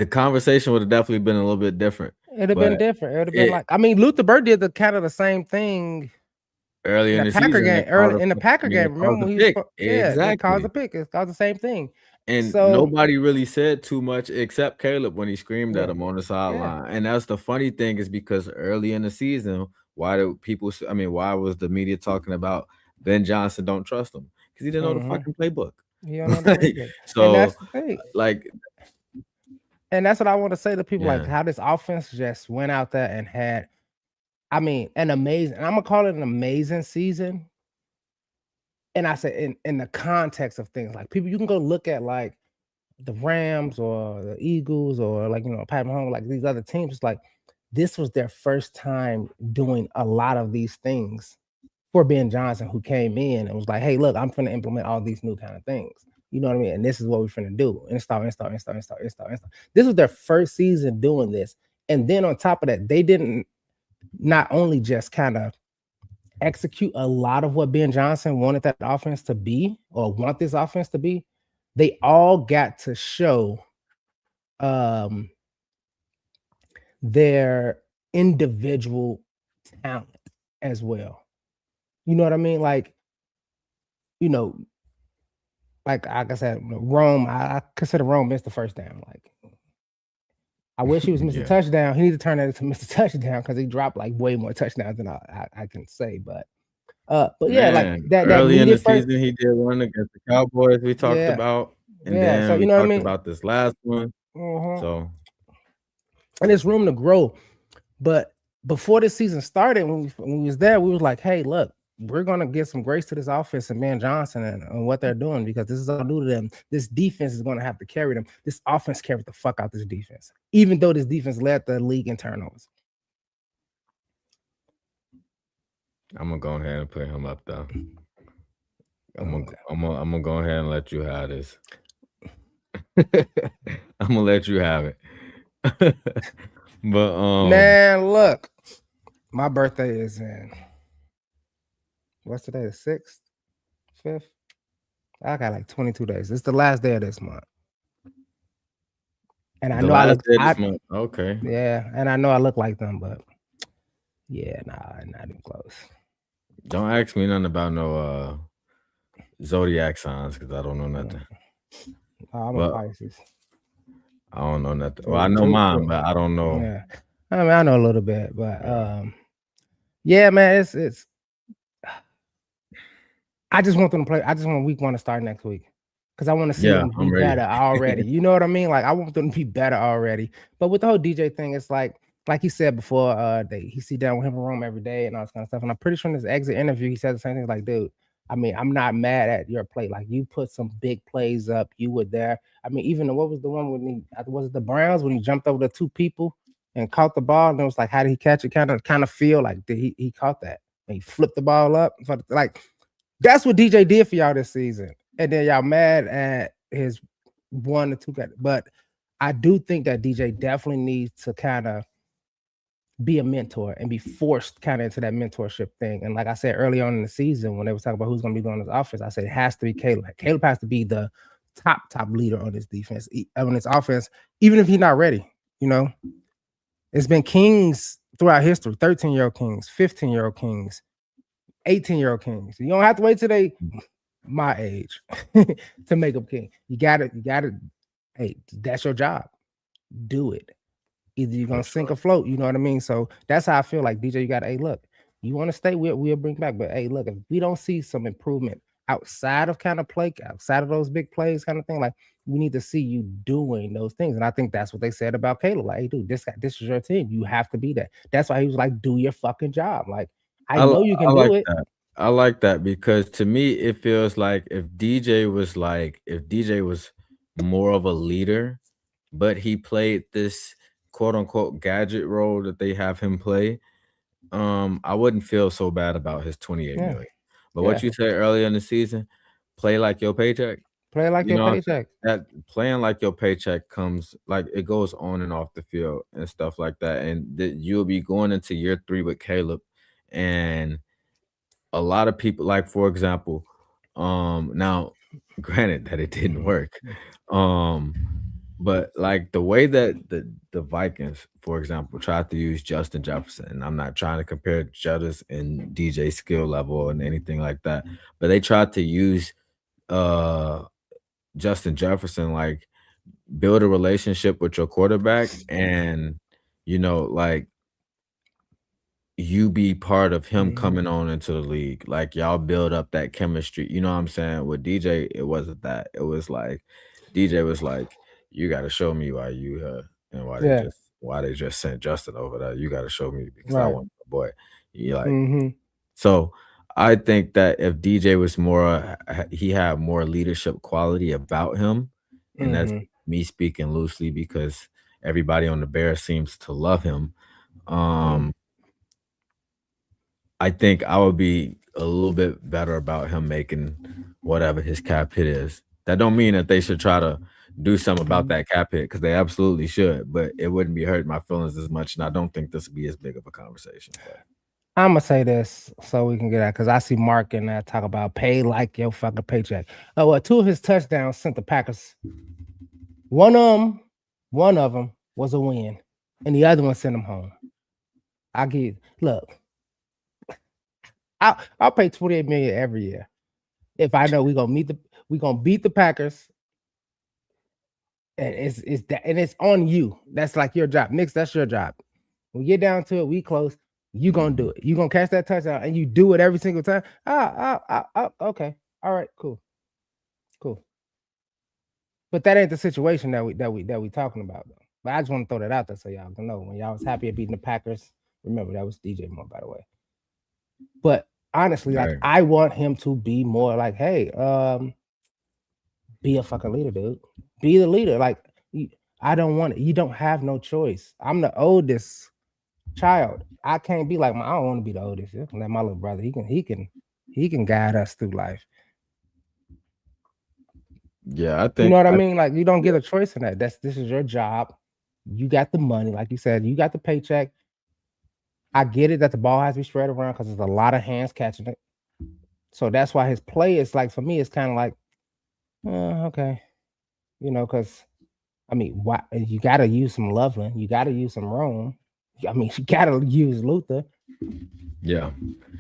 conversation would have definitely been a little bit different. It'd have been different. It would have been like, I mean, Luther Bird did the kind of the same thing early in the Packer season. game. Early in the Packer game, remember when he was exactly. it caused a pick. It caused the same thing. And So- nobody really said too much except Caleb when he screamed at him on the sideline. And that's the funny thing, is because early in the season, why was the media talking about Ben Johnson don't trust him? Because he didn't know the fucking playbook. He don't know the playbook. So and that's the thing. like, and that's what I want to say to people, like Yeah. how this offense just went out there and had, I mean, an amazing, and I'm gonna call it an amazing season. And I said in the context of things, like people, you can go look at like the Rams or the Eagles or like, Pat Mahomes, like these other teams. It's like this was their first time doing a lot of these things for Ben Johnson, who came in and was like, hey, look, I'm finna implement all these new kind of things. You know what I mean? And this is what we're finna do. Install. This was their first season doing this. And then on top of that, they didn't not only just kind of execute a lot of what Ben Johnson wanted that offense to be, or want this offense to be, they all got to show their individual talent as well. You know what I mean? Like, like I said, Rome, I consider Rome missed the first down. Like, I wish he was Mr. Touchdown. He needed to turn that into Mr. Touchdown, because he dropped like way more touchdowns than I can say. But yeah, like that early in the first season, he did one against the Cowboys we talked about, and then so you we know what I talked mean? about this last one. So, and there's room to grow. But before this season started, when we was there, we was like, hey, look, we're gonna get some grace to this offense and Ben Johnson and what they're doing, because this is all new to them. This defense is gonna have to carry them. This offense carried the fuck out this defense, even though this defense led the league in turnovers. I'm gonna go ahead and put him up though. I'm gonna go ahead and let you have this. I'm gonna let you have it. But man, look, my birthday is in, what's today? The 6th, 5th. I got like 22 days. It's the last day of this month, and I know I look. Okay. Yeah, and I know I look like them, but yeah, not even close. Don't ask me nothing about no zodiac signs, because I don't know nothing. I'm a Pisces. I don't know nothing. Well, I know mine, but I don't know. Yeah, I mean, I know a little bit, but yeah, man, it's. I just want them to play. I just want week 1 to start next week, because I want to see them be better already. You know what I mean? Like, I want them to be better already. But with the whole DJ thing, it's like he said before, he sit down with him in Rome every day and all this kind of stuff. And I'm pretty sure in his exit interview, he said the same thing. Like, dude, I mean, I'm not mad at your play. Like, you put some big plays up. You were there. I mean, even what was the one when was it the Browns when he jumped over the 2 people and caught the ball? And it was like, how did he catch it? Kind of feel like he caught that. And he flipped the ball up. Like, that's what DJ did for y'all this season. And then y'all mad at his 1 or 2 guys. But I do think that DJ definitely needs to kind of be a mentor and be forced kind of into that mentorship thing. And like I said early on in the season, when they were talking about who's going to be doing this offense, I said it has to be Caleb. Caleb has to be the top leader on this defense, on this offense, even if he's not ready. It's been King's throughout history, 13-year-old kings, 15-year-old kings, 18-year-old kings. You don't have to wait till they my age to make them king. You gotta, hey, that's your job. Do it. Either you're gonna sink or float, you know what I mean? So that's how I feel like DJ. You gotta, hey, look, you want to stay, we'll bring back. But hey, look, if we don't see some improvement outside of kind of play, outside of those big plays, kind of thing, like we need to see you doing those things. And I think that's what they said about Caleb. Like, hey, dude, this is your team. You have to be that. That's why he was like, do your fucking job. Like, I know you can do it. I like that because to me, it feels like if DJ was more of a leader, but he played this quote unquote gadget role that they have him play, I wouldn't feel so bad about his 28 million. But what you said earlier in the season, play like your paycheck. Play like your paycheck. That playing like your paycheck comes like it goes on and off the field and stuff like that. And you'll be going into year 3 with Caleb, and a lot of people, like for example, now granted that it didn't work, but like the way that the Vikings, for example, tried to use Justin Jefferson, and I'm not trying to compare Judders and DJ skill level and anything like that, but they tried to use Justin Jefferson, like build a relationship with your quarterback, and like you be part of him coming on into the league. Like y'all build up that chemistry. You know what I'm saying? With DJ, it wasn't that. It was like DJ was like, you got to show me why you here and why they just sent Justin over there. You got to show me because I want the boy. You like so. I think that if DJ was more, he had more leadership quality about him, and that's me speaking loosely because everybody on the Bears seems to love him. I think I would be a little bit better about him making whatever his cap hit is. That don't mean that they should try to do something about that cap hit because they absolutely should, but it wouldn't be hurting my feelings as much, and I don't think this would be as big of a conversation. I'm gonna say this so we can get out because I see Mark and that talk about pay like your fucking paycheck. Oh, well, 2 of his touchdowns sent the Packers. One of them was a win, and the other one sent them home. I'll pay $28 million every year if I know we're gonna beat the Packers. And it's on you. That's like your job. Knicks, that's your job. When we get down to it, we close. You gonna do it. You gonna catch that touchdown, and you do it every single time. Okay, all right, cool. But that ain't the situation that we talking about though. But I just want to throw that out there so y'all can know when y'all was happy at beating the Packers. Remember that was DJ Moore, by the way. But honestly, like I want him to be more like, hey, be a fucking leader, dude. Be the leader. Like I don't want it. You don't have no choice. I'm the oldest child. I can't be like I don't want to be the oldest. Let my little brother. He can guide us through life. Yeah, I think you know what I mean. Like you don't get a choice in that. This is your job. You got the money, like you said. You got the paycheck. I get it that the ball has to be spread around because there's a lot of hands catching it. So that's why his play is like for me. It's kind of like, okay, because I mean, why you got to use some Loveland. You got to use some Rome. I mean, you got to use Luther. Yeah.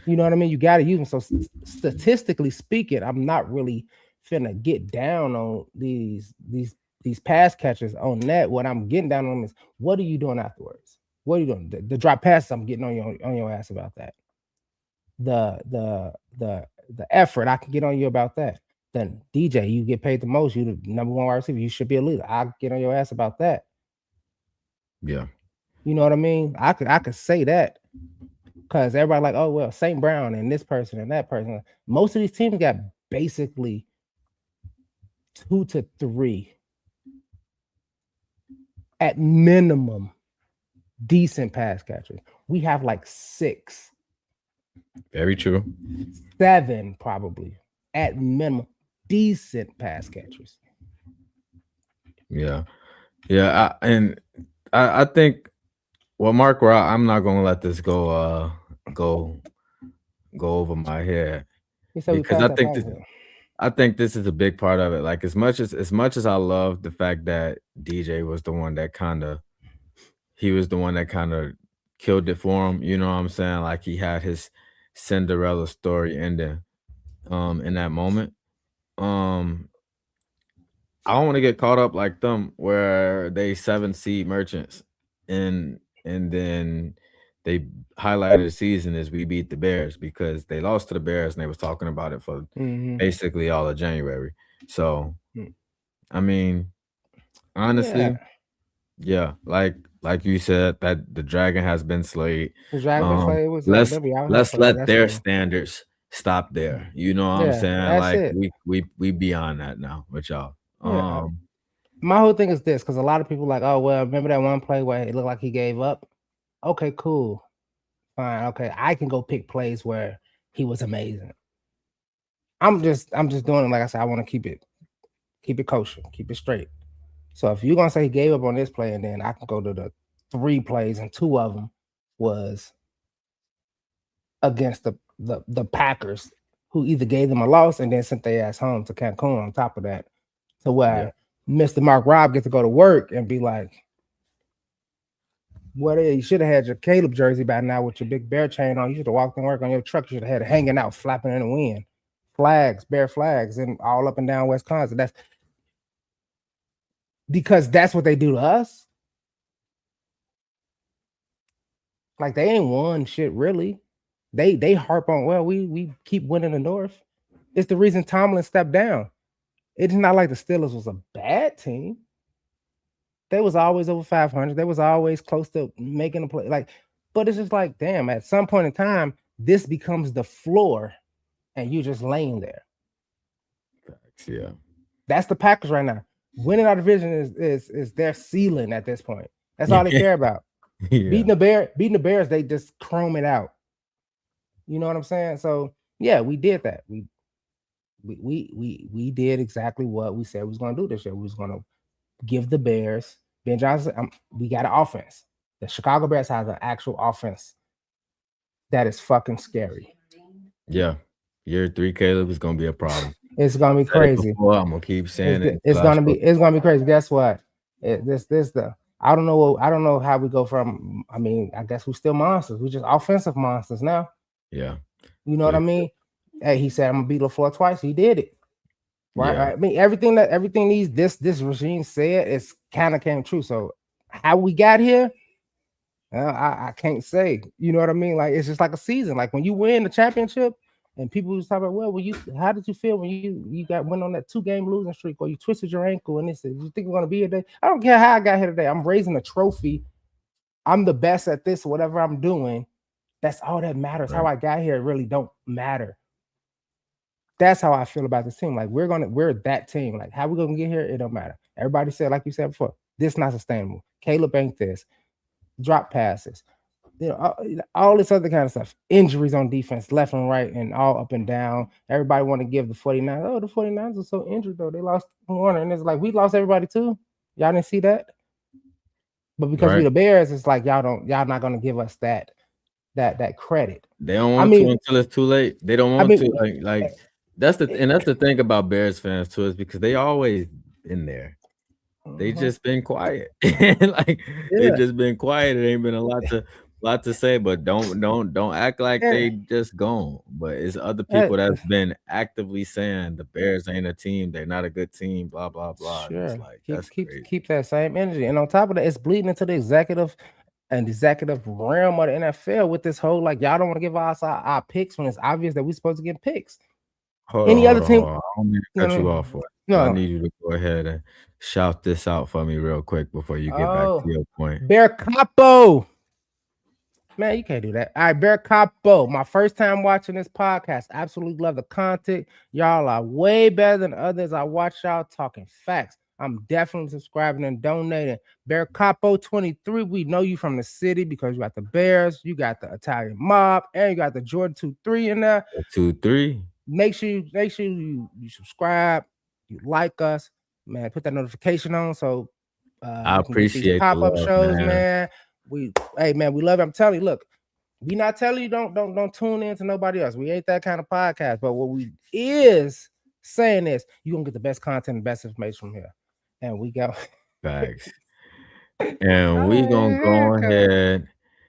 You know what I mean? You got to use them. So statistically speaking, I'm not really finna get down on these pass catchers on that. What I'm getting down on them is what are you doing afterwards? What are you doing? The drop passes, I'm getting on your ass about that. The effort, I can get on you about that. Then DJ, you get paid the most. You the number 1 wide receiver. You should be a leader. I'll get on your ass about that. Yeah. You know what I mean? I could say that because everybody like, oh well, St. Brown and this person and that person. Most of these teams got basically 2 to 3 at minimum decent pass catchers. We have like 6. Very true. 7 probably at minimum decent pass catchers. Yeah. I think Mark, I'm not gonna let this go over my head because I think this is a big part of it. Like as much as I love the fact that DJ was the one that kind of killed it for him. You know what I'm saying? Like he had his Cinderella story ending in that moment. I don't want to get caught up like them where they 7 seed merchants and then they highlighted the season as we beat the Bears because they lost to the Bears and they was talking about it for basically all of January. So I mean, honestly, yeah, like you said, that the dragon has been slayed. The dragon been slayed was let's let their standards stop there. You know what I'm saying? Like we beyond that now with y'all. My whole thing is this, because a lot of people like, oh well, remember that one play where it looked like he gave up? Okay, cool, fine, okay, I can go pick plays where he was amazing. I'm just doing it like I said. I want to keep it kosher, keep it straight. So if you're gonna say he gave up on this play, and then I can go to the 3 plays, and 2 of them was against the Packers, who either gave them a loss and then sent their ass home to Cancun on top of that, to where Mr. Mark Robb gets to go to work and be like, "What? You should have had your Caleb jersey by now with your big bear chain on. You should have walked in work on your truck. You should have had it hanging out, flapping in the wind, flags, bear flags, and all up and down Wisconsin." That's because that's what they do to us. Like they ain't won shit really. They harp on, well, we keep winning the North. It's the reason Tomlin stepped down. It's not like the Steelers was a bad team. They was always over 500. They was always close to making a play. Like, but it's just like, damn, at some point in time, this becomes the floor and you just laying there. Yeah. That's the Packers right now. Winning our division is their ceiling at this point. That's all they care about. Beating the Bears, they just chrome it out. You know what I'm saying? So yeah, we did that. We did exactly what we said we was gonna do this year. We was gonna give the Bears, Ben Johnson. We got an offense. The Chicago Bears has an actual offense that is fucking scary. Yeah, year 3, Caleb, is gonna be a problem. It's gonna be crazy. I'm gonna keep saying it. It's gonna be crazy. Guess what? I don't know how we go from. I mean, I guess we're still monsters. We're just offensive monsters now. Yeah. You know what I mean? Hey, he said I'm gonna beat LaFleur twice. He did it. Right. Yeah. I mean, everything this regime said is kind of came true. So how we got here, I can't say. You know what I mean? Like it's just like a season. Like when you win the championship, and people was talking about, well, how did you feel when you went on that 2-game losing streak, or you twisted your ankle, and they said, you think we're gonna be here today? I don't care how I got here today. I'm raising a trophy. I'm the best at this, whatever I'm doing. That's all that matters. Right. How I got here really don't matter. That's how I feel about this team. Like we're that team. Like how we gonna get here, it don't matter. Everybody said, like you said before, this not sustainable. Caleb ain't this. Drop passes, you know, all this other kind of stuff. Injuries on defense, left and right, and all up and down. Everybody want to give the 49ers. Oh, the 49ers are so injured though. They lost Warner, and it's like we lost everybody too. Y'all didn't see that, but because we the Bears, it's like y'all not gonna give us that credit. They don't want to until it's too late. They don't want to like that's the thing about Bears fans too, is because they always in there. They just been quiet. Like they just been quiet. It ain't been a lot to say, but don't act like they just gone. But it's other people that's been actively saying the Bears ain't a team, they're not a good team, blah blah blah. Sure. It's like keep that same energy. And on top of that, it's bleeding into the executive realm of the NFL with this whole like y'all don't want to give us our picks when it's obvious that we're supposed to get picks. Any other team? I don't need to cut you off for it. No. I need you to go ahead and shout this out for me real quick before you get back to your point. Bear Capo. Man, you can't do that. All right, Bear Capo. My first time watching this podcast. Absolutely love the content. Y'all are way better than others. I watch y'all talking facts. I'm definitely subscribing and donating. Bear Capo 23. We know you from the city because you got the Bears, you got the Italian mob, and you got the Jordan 2-3 in there. 2-3. Make sure you subscribe, you like us, man. Put that notification on so I appreciate pop-up shows, man. We love it. I'm telling you, look, we not telling you don't tune in to nobody else. We ain't that kind of podcast, but what we is saying is you're gonna get the best content and best information from here. And we got facts. And we gonna go ahead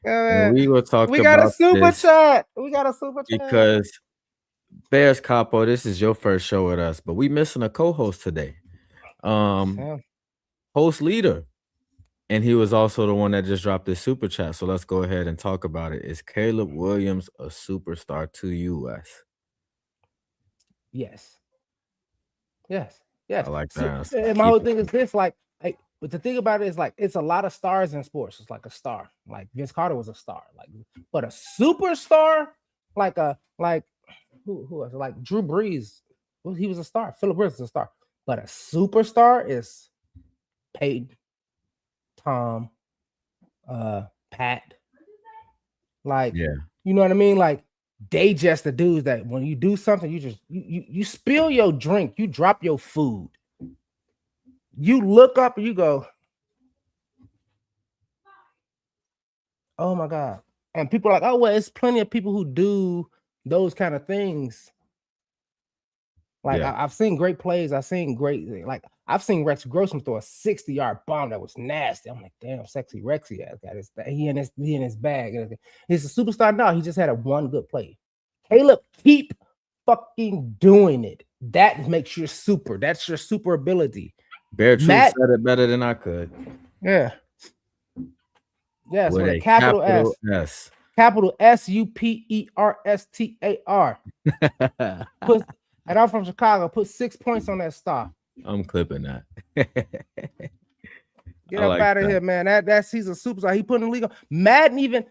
And we will talk We got a about super this chat. We got a super chat. because Bears Capo, this is your first show with us, but we missing a co-host today. Host leader. And he was also the one that just dropped this super chat. So let's go ahead and talk about it. Is Caleb Williams a superstar to US? Yes. Yes. Yes. I like that. And my whole thing is this, like, but the thing about it is, like, it's a lot of stars in sports. It's like a star. Like Vince Carter was a star. Like, but a superstar, who was it? Like Drew Brees. Well, he was a star. Phillip Rivers is a star. But a superstar is Peyton, Tom, Pat. Like, yeah, you know what I mean? Like, they just the dudes that when you do something, you just you spill your drink, you drop your food, you look up and you go, oh my God. And people are like, oh, well, it's plenty of people who do those kind of things. Like, yeah. I've seen great plays. I've seen Rex Grossman throw a 60-yard bomb that was nasty. I'm like, damn, sexy Rexy has got his he in his bag. He's a superstar now. He just had a one good play. Caleb, keep fucking doing it. That makes you super. That's your super ability. Bear Truth said it better than I could. Yeah. Yes, with a capital S. S. Capital SUPERSTAR. And I'm from Chicago. Put 6 points on that star. I'm clipping that. Get up out of here, man. He's a superstar. He put in the league. Madden even.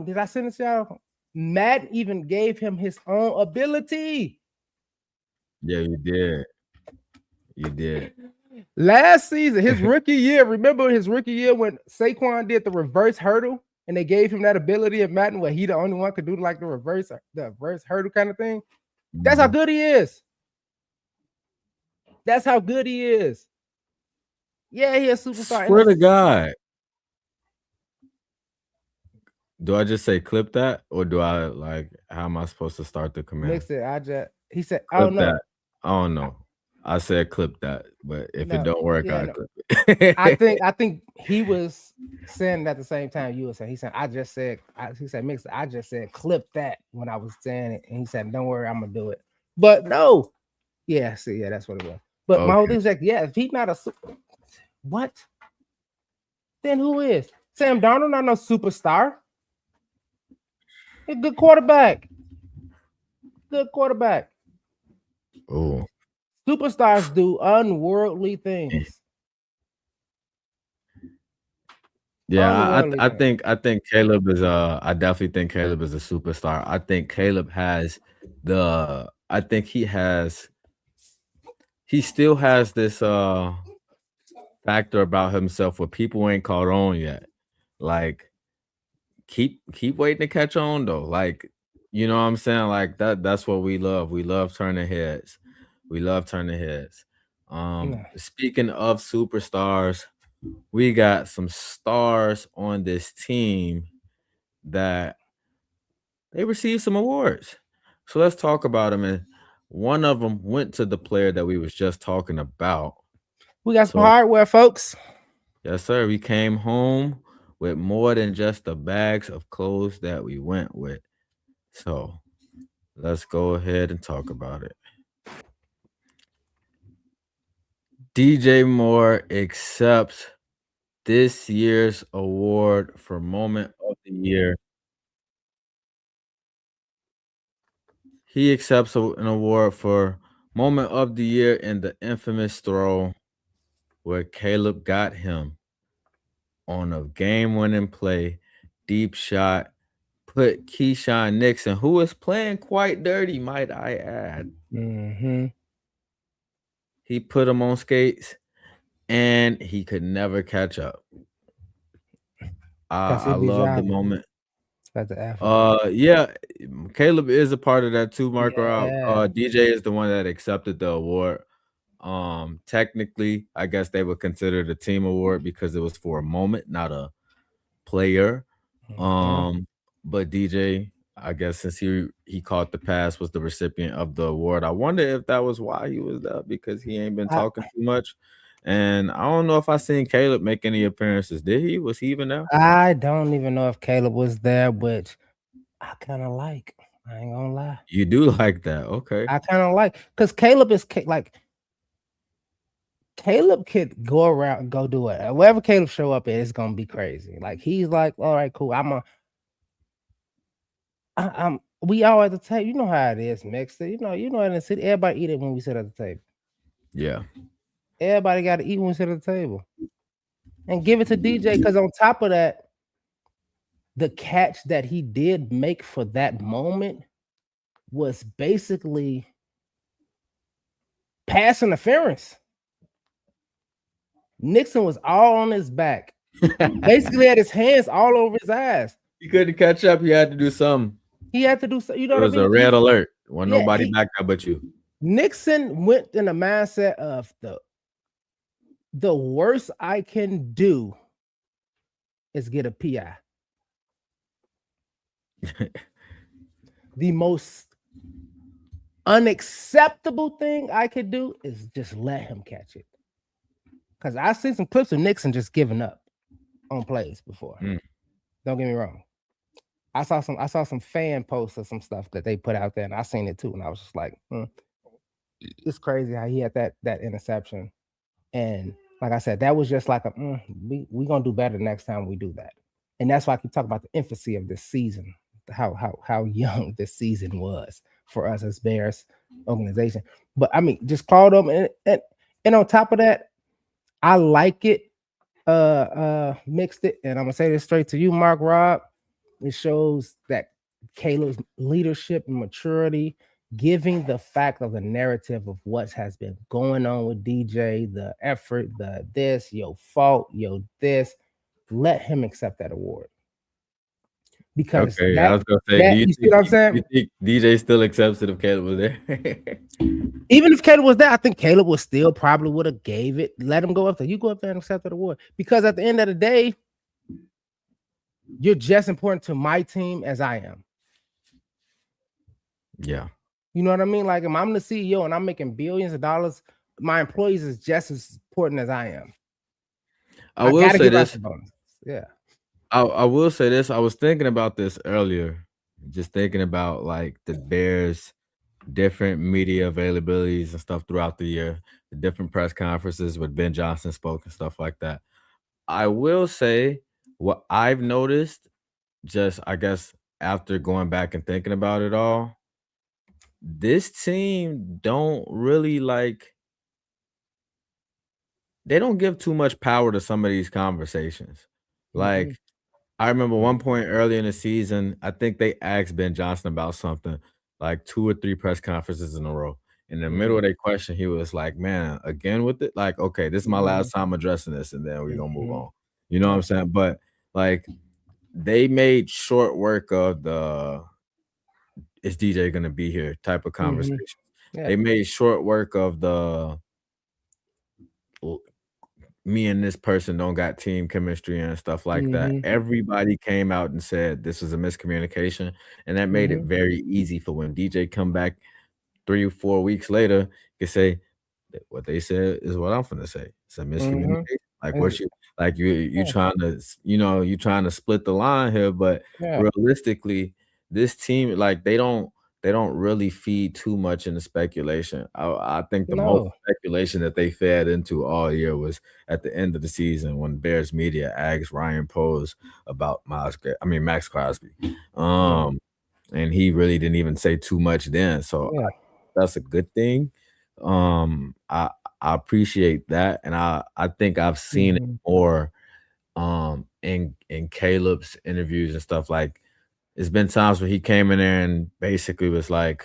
Did I send it to y'all? Madden even gave him his own ability. Yeah, you did. You did. Last season, his rookie year. Remember his rookie year when Saquon did the reverse hurdle, and they gave him that ability in Madden where he the only one could do like the reverse hurdle kind of thing. That's how good he is. That's how good he is. Yeah, he is a superstar. Swear to God. Do I just say clip that, or do I like? How am I supposed to start the command? Mix it. He said, clip "I don't know." That. I don't know. I said clip that, but if it don't work, I clip it. I think he was saying it at the same time you were saying. He said, he said, mix it. I just said clip that when I was saying it, and he said, don't worry, I'm gonna do it. But no, that's what it was. But my whole thing is like, if he's not a what? Then who is? Sam Darnold not no superstar. He's a good quarterback. Oh. Superstars do unworldly things. Yeah, I think Caleb is I definitely think Caleb is a superstar. I think Caleb has he still has this factor about himself where people ain't caught on yet. Like keep waiting to catch on though. Like, you know what I'm saying? Like that's what we love. We love turning heads. Speaking of superstars, we got some stars on this team that they received some awards. So let's talk about them. And one of them went to the player that we was just talking about. We got some hardware, folks. Yes, sir. We came home with more than just the bags of clothes that we went with. So let's go ahead and talk about it. DJ Moore accepts this year's award for Moment of the Year. He accepts an award for Moment of the Year in the infamous throw where Caleb got him on a game-winning play, deep shot, put Keyshawn Nixon, who was playing quite dirty, might I add. Mm-hmm. He put him on skates, and he could never catch up. I love the moment. Caleb is a part of that too, Marco. DJ is the one that accepted the award. Technically, I guess they would consider it a team award because it was for a moment, not a player. But DJ, I guess since he caught the pass, was the recipient of the award. I wonder if that was why he was there, because he ain't been talking too much. And I don't know if I seen Caleb make any appearances. Did he? Was he even there? I don't even know if Caleb was there, but I kind of like. I ain't gonna lie. You do like that, okay? I kind of like because Caleb is like Caleb could go around, go do it. Wherever Caleb show up at, it's gonna be crazy. Like he's like, all right, cool. We all at the table. You know how it is, mixed. You know in the city, everybody eat it when we sit at the table. Yeah. Everybody got to eat when we sit at the table. And give it to DJ because on top of that, the catch that he did make for that moment was basically pass interference. Nixon was all on his back. Basically had his hands all over his ass. He couldn't catch up. He had to do something. He had to do something. You know it what was I mean? a red alert. When nobody back up but you. Nixon went in the mindset of the worst I can do is get a PI. The most unacceptable thing I could do is just let him catch it. Because I seen some clips of Nixon just giving up on plays before. Don't get me wrong. I saw some fan posts of some stuff that they put out there, and I seen it too. And I was just like, it's crazy how he had that interception. And like I said, that was just like we gonna do better next time we do that. And that's why I keep talking about the infancy of this season, how young this season was for us as Bears organization. But I mean, just called them, and on top of that, I like it. Mixed it, and I'm gonna say this straight to you, Mark Rob. It shows that Caleb's leadership and maturity, giving the fact of the narrative of what has been going on with DJ, the effort, the this, your fault, your this. Let him accept that award. Because I was gonna say, you see what I'm saying? You think DJ still accepts it if Caleb was there? Even if Caleb was there, I think Caleb would still probably would have gave it, let him go up there. You go up there and accept that award. Because at the end of the day, you're just important to my team as I am. Yeah. You know what I mean? Like, if I'm the CEO and I'm making billions of dollars, my employees is just as important as I am. I will say this. Yeah. I will say this. I was thinking about this earlier, just thinking about like the Bears' different media availabilities and stuff throughout the year, the different press conferences with Ben Johnson spoke and stuff like that. I will say what I've noticed, just I guess after going back and thinking about it all, this team don't really they don't give too much power to some of these conversations. Like, I remember one point early in the season, I think they asked Ben Johnson about something, like 2 or 3 press conferences in a row. In the middle of their question, he was like, man, again with it? Like, okay, this is my last time addressing this, and then we're going to move on. You know what I'm saying? But, like, they made short work of the is DJ going to be here type of conversation. Yeah. They made short work of the me and this person don't got team chemistry and stuff like that. Everybody came out and said this was a miscommunication, and that made it very easy for when DJ come back 3 or 4 weeks later, you say what they said is what I'm finna say. It's a miscommunication. Like what you trying to, you trying to split the line here, but realistically, this team, like they don't really feed too much into speculation. I think the most speculation that they fed into all year was at the end of the season when Bears media asked Ryan Poles about Max Crosby. And he really didn't even say too much then. So that's a good thing. I appreciate that. And I think I've seen it more in Caleb's interviews and stuff. Like, it's been times where he came in there and basically was like,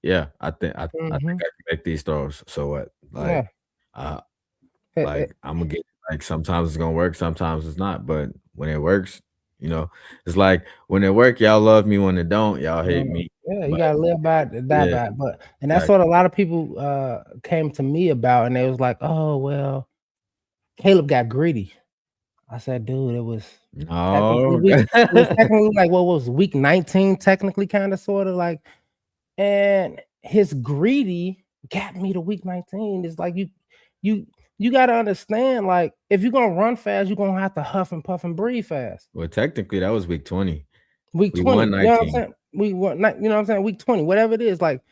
yeah, I think I can make these throws. So what? Like, like I'm gonna get, like, sometimes it's gonna work, sometimes it's not. But when it works, it's like when it work, y'all love me. When it don't, y'all hate me. Yeah, you gotta live by it, die by it. But that's what a lot of people came to me about, and they was like, oh well, Caleb got greedy. I said, dude, it was technically like what was week 19, technically, kind of sort of like, and his greedy got me to week 19. It's like you you got to understand, like, if you're going to run fast, you're going to have to huff and puff and breathe fast. Well, technically, that was week 20. Week 20. won You know what I'm 19. saying? We won, you know what I'm saying? Week 20, whatever it is. Like,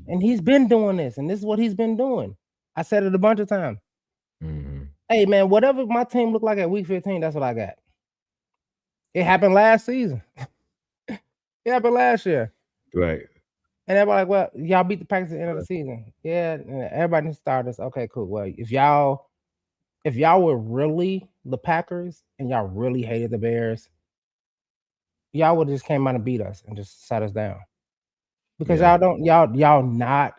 and he's been doing this, and this is what he's been doing. I said it a bunch of times. Mm-hmm. Hey, man, whatever my team looked like at week 15, that's what I got. It happened last season. It happened last year. Right. And everybody like, well, y'all beat the Packers at the end of the season. Yeah, and everybody started. Okay, cool. Well, if y'all were really the Packers and y'all really hated the Bears, y'all would have just came out and beat us and just sat us down. Because y'all not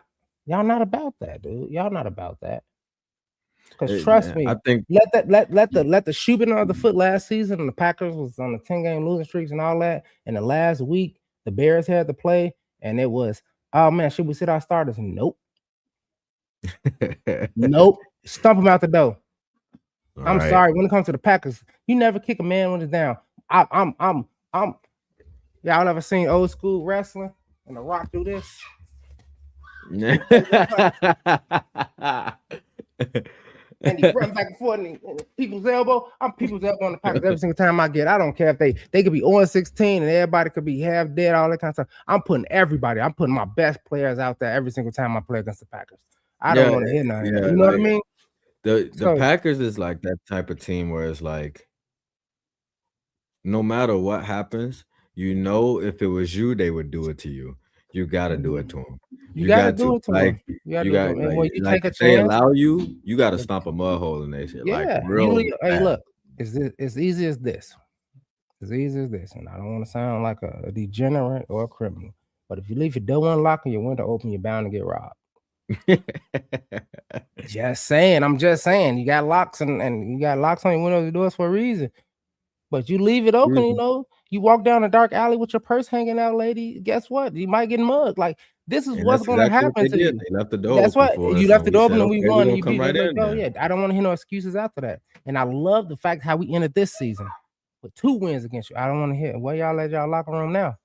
about that, dude. Y'all not about that. Because trust me, I think let the shooting of the foot last season, and the Packers was on the 10-game losing streaks and all that. And the last week, the Bears had to play, and it was, oh man, should we sit our starters? Nope. Nope. Stump them out the door. I'm sorry. When it comes to the Packers, you never kick a man when it's down. I'm y'all ever seen old school wrestling and The Rock do this? And he run back and forth and people's elbow. I'm people's elbow on the Packers every single time I get. I don't care if they could be 0-16 and everybody could be half dead, all that kind of stuff. I'm putting my best players out there every single time I play against the Packers. I don't want to hear nothing. You know what I mean? The Packers is like that type of team where it's like, no matter what happens, you know, if it was you, they would do it to you. You got to do it to them. You got to do it to them. When you take a chance, they allow you, you got to stomp a mud hole in their shit. Yeah. Like, real hey, look, it's easy as this. As easy as this. And I don't want to sound like a degenerate or a criminal. But if you leave your door unlocked and your window open, you're bound to get robbed. Just saying. I'm just saying. You got locks and you got locks on your windows and doors for a reason. But you leave it open, you know, you walk down a dark alley with your purse hanging out, lady. Guess what? You might get mugged. Like, this is what's going to happen to you. They left the door That's what you left the door open and we won. And you come right in. Yeah, I don't want to hear no excuses after that. And I love the fact how we ended this season with 2 wins against you. I don't want to hear where y'all at y'all locker room now.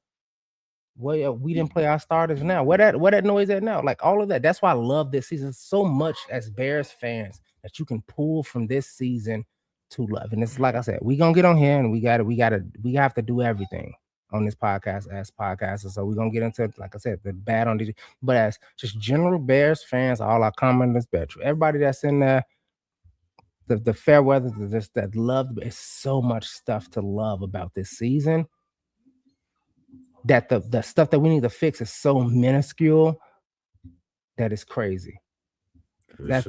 Where we didn't play our starters now. Where that noise at now? Like all of that. That's why I love this season so much as Bears fans that you can pull from this season to love. And it's like I said, we gonna get on here and we have to do everything on this podcast as podcasters. So we're gonna get into, like I said, the bad on DJ, but as just general Bears fans, all our commenters, everybody that's in there, the fair weather, just that love. It's so much stuff to love about this season that the stuff that we need to fix is so minuscule that it's crazy. That's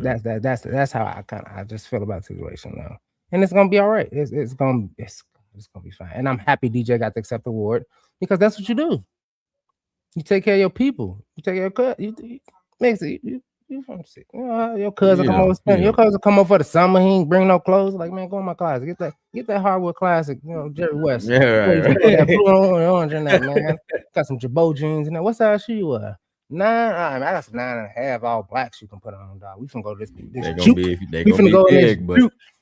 how I just feel about the situation now. And it's gonna be all right. It's gonna be fine. And I'm happy DJ got to accept the award because that's what you do. You take care of your people. You take care of your your cousin come over. Your cousin come over for the summer. He ain't bring no clothes. Like, man, go in my closet. Get that hardwood classic. You know, Jerry West. Yeah, right. That blue and orange in that, man. Got some Jabot jeans in there. What size shoe you wear? 9. I got some 9.5 all blacks you can put on, dog. We finna go to this They're juke. They gonna be big, but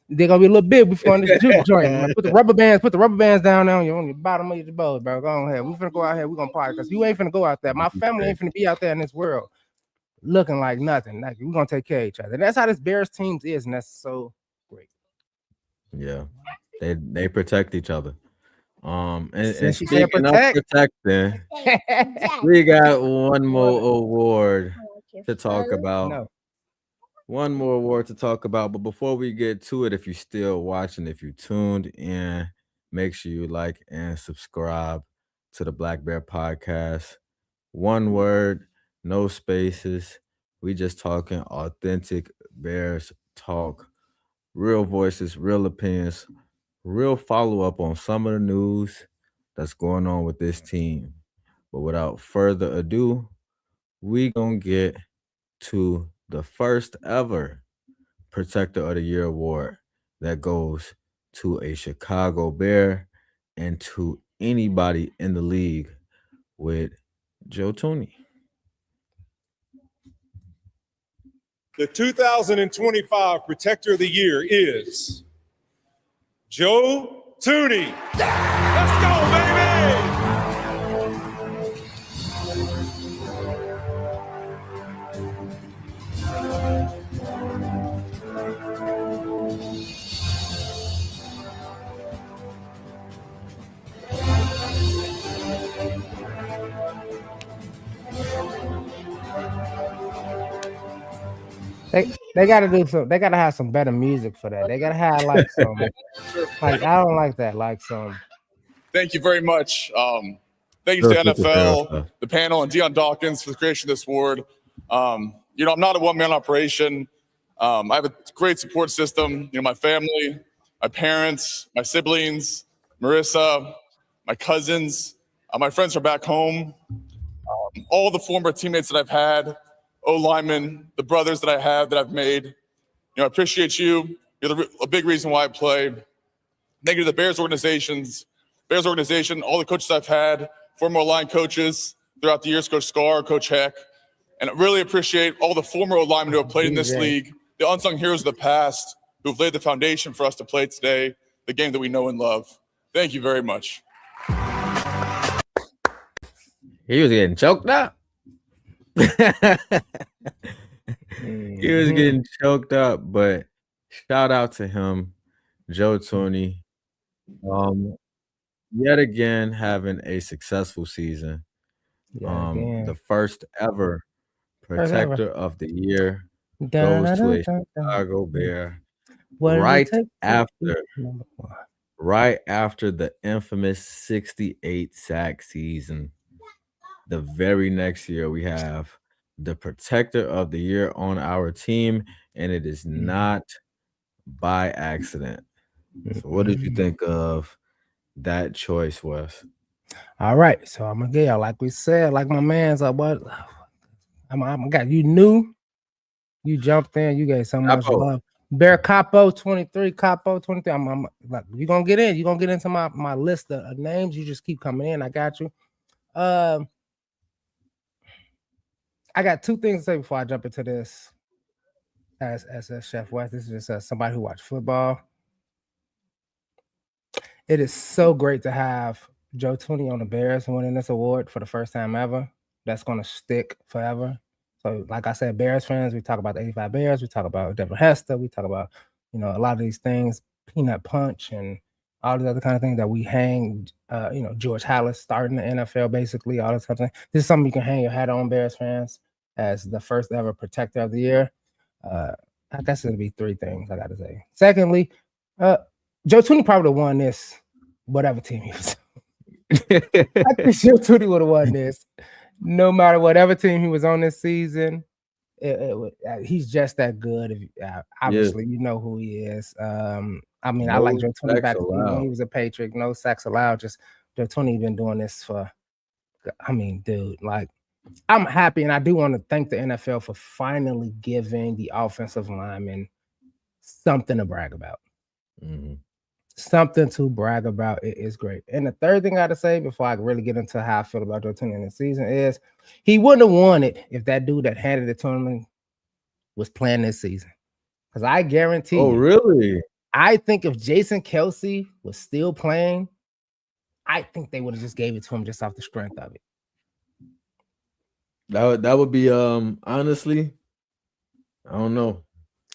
they're gonna be a little big before on this juke joint. Man. Put the rubber bands down there on your bottom of your boat, bro. Go on ahead. We finna go out here. We gonna party because you ain't finna go out there. My family ain't finna be out there in this world looking like nothing. Like, we're gonna take care of each other. And that's how this Bears team is, and that's so great. Yeah, they protect each other. And she speaking said of protecting, we got one more award to talk about. No. One more award to talk about. But before we get to it, if you're still watching, if you tuned in, make sure you like and subscribe to the Black Bear Podcast. One word, no spaces. We just talking authentic Bears talk. Real voices, real opinions, real follow-up on some of the news that's going on with this team. But without further ado, we gonna get to the first ever Protector of the Year award that goes to a Chicago Bear and to anybody in the league with Joe Thuney. The 2025 Protector of the Year is Joe Thuney. Let's go, baby! They gotta do some. They gotta have some better music for that. They gotta have like some. Like I don't like that. Like some. Thank you very much. Thank you to the NFL, stuff. the panel, and Deion Dawkins for the creation of this award. I'm not a one-man operation. I have a great support system. My family, my parents, my siblings, Marissa, my cousins, my friends are back home. All the former teammates that I've had, O-linemen, the brothers that I have that I've made. I appreciate you. You're a big reason why I play. Thank you to the Bears organization, all the coaches I've had, former line coaches throughout the years, Coach Scar, Coach Heck. And I really appreciate all the former linemen who have played in this league, the unsung heroes of the past who have laid the foundation for us to play today, the game that we know and love. Thank you very much. He was getting choked up. He was getting choked up, but shout out to him, Joe Thuney. Yet again, having a successful season. The first ever protector of the year goes to a Chicago Bear right after the infamous 68 sack season. The very next year, we have the protector of the year on our team, and it is not by accident. So what did you think of that choice, Wes? All right, so I'm gonna get y'all, like we said, like my man's like, what? I'm got you new, you jumped in, you gave so much love. Bear Capo 23, Capo 23. I'm like, you're gonna get into my list of names. You just keep coming in. I got you. I got two things to say before I jump into this. As Chef West, this is just as somebody who watched football. It is so great to have Joe Thuney on the Bears winning this award for the first time ever. That's going to stick forever. So, like I said, Bears fans, we talk about the 85 Bears, we talk about Devin Hester, we talk about, a lot of these things, Peanut Punch and all these other kind of things that we hang, George Halas starting the NFL, basically, all this kind of thing. This is something you can hang your hat on, Bears fans, as the first ever protector of the year. I guess it'll be three things I got to say. Secondly, Joe Thuney probably would have won this, whatever team he was. I think Joe Thuney would have won this, no matter whatever team he was on this season. He's just that good. Obviously, you know who he is. I like Joe Thuney back when he was a Patriot. No sacks allowed. Just Joe Thuney been doing this for. Dude, like I'm happy, and I do want to thank the NFL for finally giving the offensive linemen something to brag about. Mm-hmm. Something to brag about. It is great. And the third thing I got to say before I really get into how I feel about Joe Thuney in the season is he wouldn't have won it if that dude that handed it to him was playing this season. Because I guarantee you. Oh, really? I think if Jason Kelce was still playing, I think they would have just gave it to him just off the strength of it. That would be honestly, I don't know.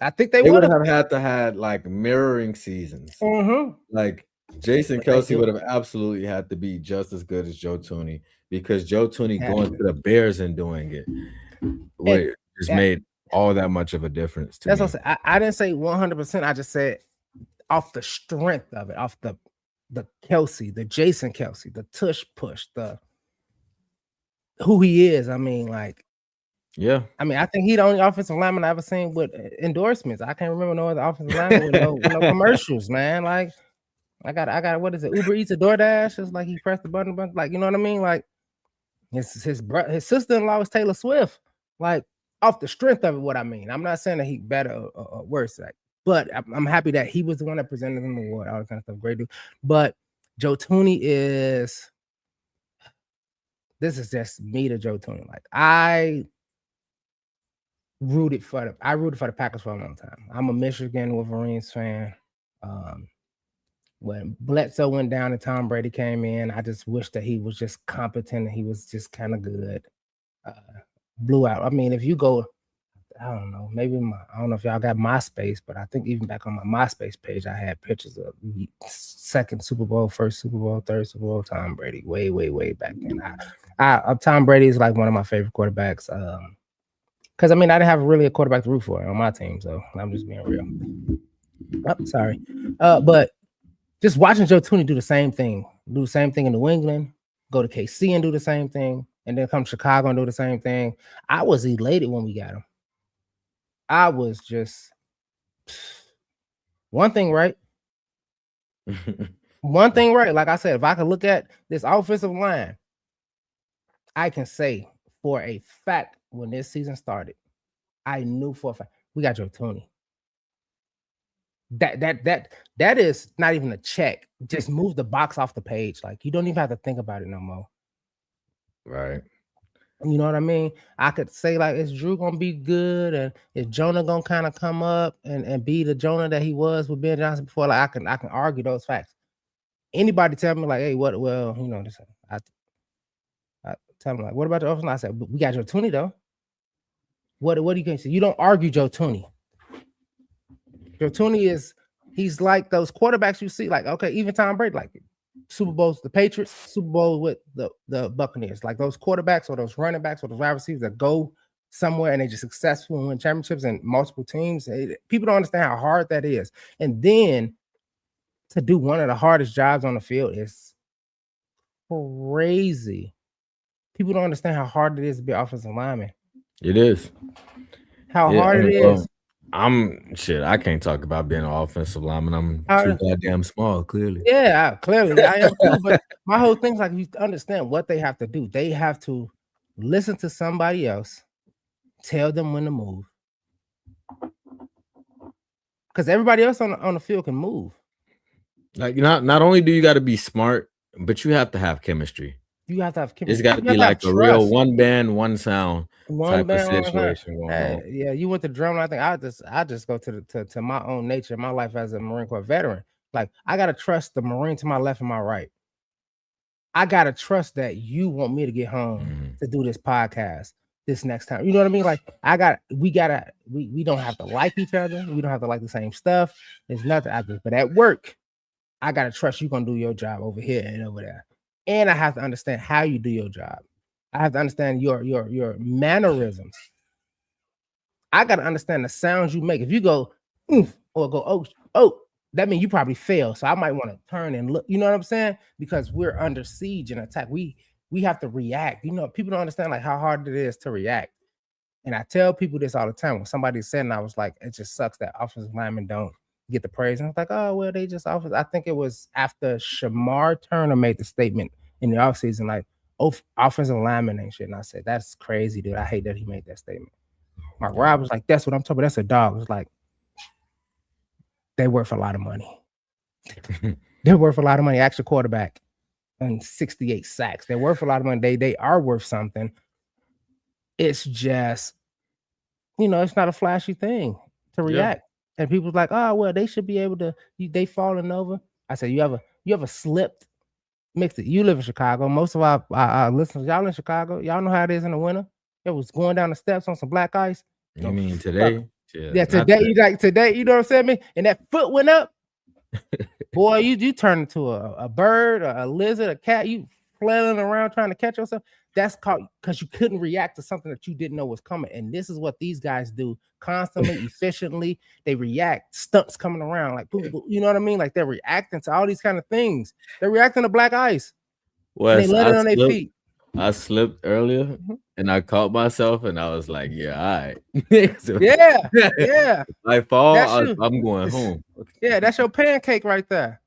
I think they would have had to had like mirroring seasons. Mm-hmm. Like Jason Kelce would have absolutely had to be just as good as Joe Thuney, because Joe Thuney going to the Bears and doing it made all that much of a difference to me. That's what I didn't say 100%. I just said off the strength of it, off the Kelce, the Jason Kelce, the tush push, the who he is. I think he the only offensive lineman I ever seen with endorsements. I can't remember no other offensive lineman with no commercials, man. Like I got what is it? Uber Eats or DoorDash? It's like he pressed the button, like, you know what I mean? Like his sister-in-law was Taylor Swift. Like off the strength of it, what I mean. I'm not saying that he better or worse, like, but I'm happy that he was the one that presented him the award, all that kind of stuff. Great dude. But Joe Thuney is. This is just me to Joe Thuney. Like I rooted for the Packers for a long time. I'm a Michigan Wolverines fan. When Bledsoe went down and Tom Brady came in, I just wish that he was just competent and he was just kind of good. Blew out. I mean, if you go, I don't know, I don't know if y'all got MySpace, but I think even back on my MySpace page, I had pictures of second Super Bowl, first Super Bowl, third Super Bowl, Tom Brady, way, way, way back then. Tom Brady is like one of my favorite quarterbacks. Because I mean, I didn't have really a quarterback to root for on my team, so I'm just being real. Oh, sorry. But just watching Joe Thuney do the same thing in New England, go to KC and do the same thing, and then come to Chicago and do the same thing. I was elated when we got him. I was just one thing right. One thing right. Like I said, if I could look at this offensive line, I can say for a fact when this season started, I knew for a fact we got Joe Thuney. That is not even a check. Just move the box off the page. Like you don't even have to think about it no more. Right. You know what I mean? I could say like, is Drew gonna be good, and is Jonah gonna kind of come up and be the Jonah that he was with Ben Johnson before? Like I can argue those facts. Anybody tell me like, hey, what? Well, you know, I tell them like, what about the offense? I said, we got Joe Thuney though. What do you say? You don't argue Joe Thuney. Joe Thuney he's like those quarterbacks you see, like, okay, even Tom Brady, like Super Bowls, the Patriots, Super Bowl with the Buccaneers, like those quarterbacks or those running backs or those wide receivers that go somewhere and they're just successful and win championships and multiple teams. People don't understand how hard that is. And then to do one of the hardest jobs on the field is crazy. People don't understand how hard it is to be an offensive lineman. It is. How hard it is. I can't talk about being an offensive lineman. I'm too goddamn small, clearly. Yeah, clearly I am too. But my whole thing's like, you understand what they have to do. They have to listen to somebody else, tell them when to move. Because everybody else on the field can move. Like not only do you got to be smart, but you have to have chemistry. You have to have chemistry. It's got to be like a real one band, one sound type of situation going on. Yeah, you went to drum. I think I just go to my own nature, my life as a Marine Corps veteran. Like I gotta trust the Marine to my left and my right. I gotta trust that you want me to get home to do this podcast this next time. You know what I mean? Like we don't have to like each other. We don't have to like the same stuff. There's nothing out there. But at work, I gotta trust you're gonna do your job over here and over there. And I have to understand how you do your job. I have to understand your mannerisms. I got to understand the sounds you make. If you go oof or go oh, that means you probably fail. So I might want to turn and look. You know what I'm saying? Because we're under siege and attack. We have to react. You know, people don't understand like how hard it is to react. And I tell people this all the time. When somebody said, and I was like, it just sucks that offensive linemen don't get the praise. And I was like, oh, well, they just offense. I think it was after Shamar Turner made the statement in the offseason, like, offensive linemen ain't shit. And I said, that's crazy, dude. I hate that he made that statement. Mark Rob was like, that's what I'm talking about. That's a dog. It's like, they worth a lot of money. They're worth a lot of money. Actual quarterback and 68 sacks. They're worth a lot of money. They are worth something. It's just, you know, it's not a flashy thing to react. And people's like, oh, well, they should be able to, they falling over. I said, you ever slipped? Mixed it. You live in Chicago. Most of our listeners, y'all in Chicago. Y'all know how it is in the winter. It was going down the steps on some black ice. You mean today? Yeah, today, you know what I'm saying? And that foot went up. Boy, you turn into a bird, a lizard, a cat. You flailing around trying to catch yourself. That's called because you couldn't react to something that you didn't know was coming. And this is what these guys do constantly, efficiently. They react, stunts coming around, like you know what I mean? Like they're reacting to all these kind of things. They're reacting to black ice. They let it on their feet. I slipped earlier and I caught myself and I was like, yeah, all right. So, yeah. I fall, I'm going home. Yeah, that's your pancake right there.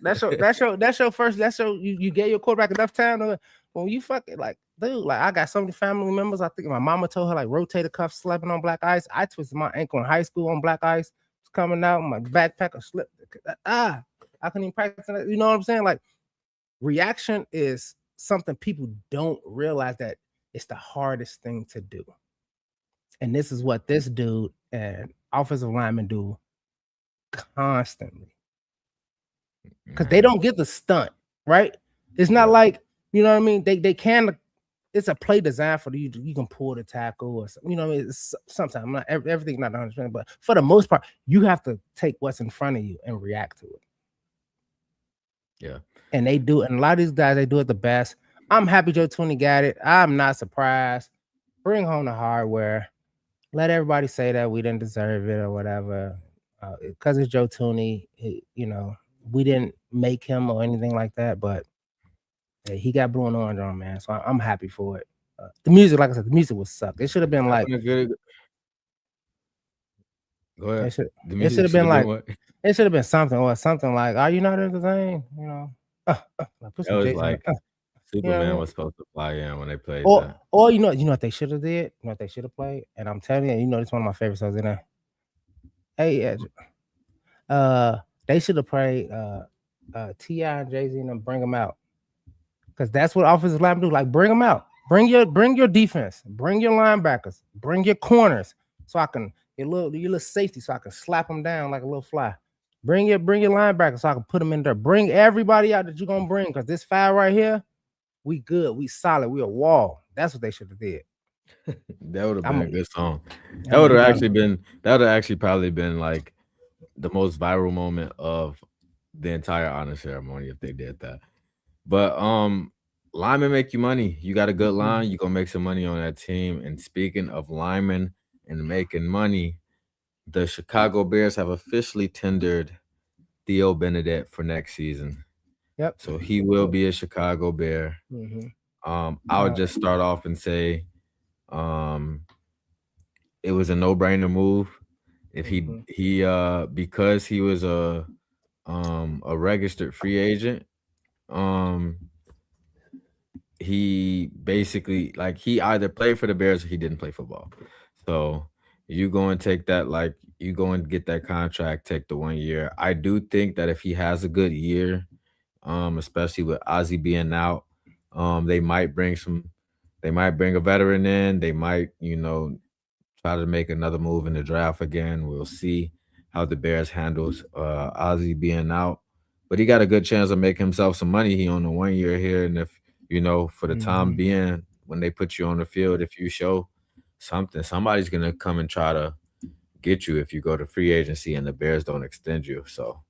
That's your first. You gave your quarterback enough time. When you fucking like, dude, like I got so many family members. I think my mama told her like rotator cuff slapping on black ice. I twisted my ankle in high school on black ice. It's coming out. My backpack slipped. I couldn't even practice that. You know what I'm saying? Like reaction is something people don't realize that it's the hardest thing to do. And this is what this dude and offensive linemen do constantly. Because they don't get the stunt, right? It's not like, you know what I mean? They can, it's a play designed for you. You can pull the tackle or something, you know what I mean? Sometimes not everything's not 100%, but for the most part, you have to take what's in front of you and react to it. Yeah. And they do, and a lot of these guys, they do it the best. I'm happy Joe Thuney got it. I'm not surprised. Bring home the hardware. let everybody say that we didn't deserve it or whatever. Because it's Joe Thuney, we didn't make him or anything like that, but hey, he got blue and orange on, man. So I'm happy for it. The music, like I said, the music was sucked. It should have been like. Go ahead. It should have been like. It should have been something like, "Are you not entertained?" That was like Superman was supposed to fly in when they played that. Or you know what they should have did? You know what they should have played? And I'm telling you, it's one of my favorite songs in there. Hey, they should have played T.I. and Jay-Z and them, Bring Them Out. Because that's what offensive linemen do. Like, bring them out. Bring your defense. Bring your linebackers. Bring your corners. So I can your little safety, so I can slap them down like a little fly. Bring your linebackers so I can put them in there. Bring everybody out that you're gonna bring, because this five right here, we good, we solid, we a wall. That's what they should have did. That would have been a good song. That would have actually probably been like the most viral moment of the entire honor ceremony if they did that. But linemen make you money. You got a good line, you're gonna make some money on that team. And speaking of linemen and making money, the Chicago Bears have officially tendered Theo Benedette for next season. Yep. So he will be a Chicago Bear. I would just start off and say it was a no-brainer move. If he because he was a registered free agent, he basically, like, he either played for the Bears or he didn't play football. So you go and take that, like, you go and get that contract, take the 1 year. I do think that if he has a good year, especially with Ozzie being out, they might bring a veteran in. They might, try to make another move in the draft again. We'll see how the Bears handles Ozzie being out. But he got a good chance of making himself some money. He on the 1 year here. And if, for the time being, when they put you on the field, if you show something, somebody's going to come and try to get you if you go to free agency and the Bears don't extend you. So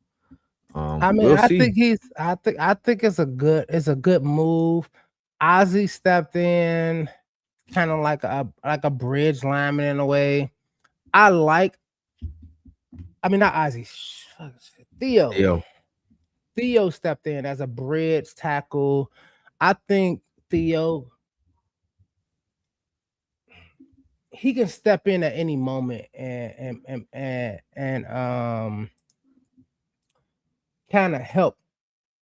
I think it's a good move. Ozzie stepped in kind of like a bridge lineman in a way. Not Ozzie. Theo stepped in as a bridge tackle. I think Theo, he can step in at any moment and kind of help.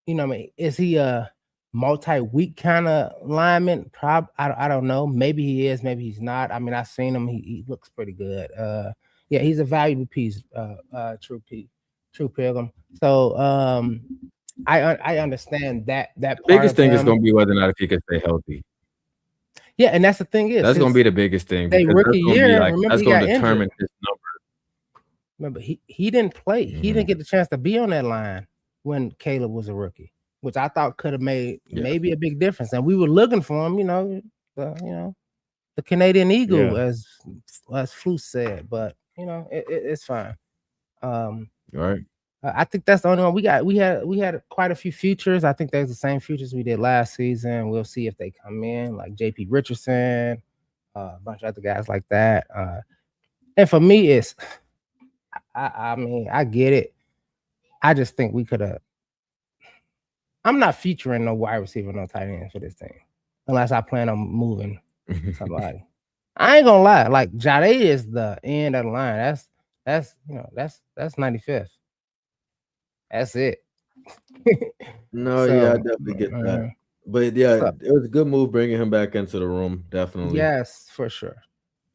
Is he a multi-week kind of lineman? I don't know. Maybe he is, maybe he's not. I've seen him. He looks pretty good. He's a valuable piece. True Pilgrim. So I understand that the biggest thing is going to be whether or not if he can stay healthy. Yeah, and that's the thing is that's going to be the biggest thing. They rookie year, that's going to determine his number. Remember, he didn't play. He didn't get the chance to be on that line when Caleb was a rookie, which I thought could have made maybe a big difference. And we were looking for him, the Canadian Eagle, as Flu said. But it's fine. All right. I think that's the only one we had quite a few futures. I think there's the same futures we did last season. We'll see if they come in, like JP Richardson, a bunch of other guys like that. And for me, it's I get it. I just think we could have. I'm not featuring no wide receiver, no tight end for this team, unless I plan on moving somebody. I ain't gonna lie, like Jade is the end of the line. That's 95th. That's it. No, I definitely get that. But it was a good move bringing him back into the room. Definitely. Yes, for sure.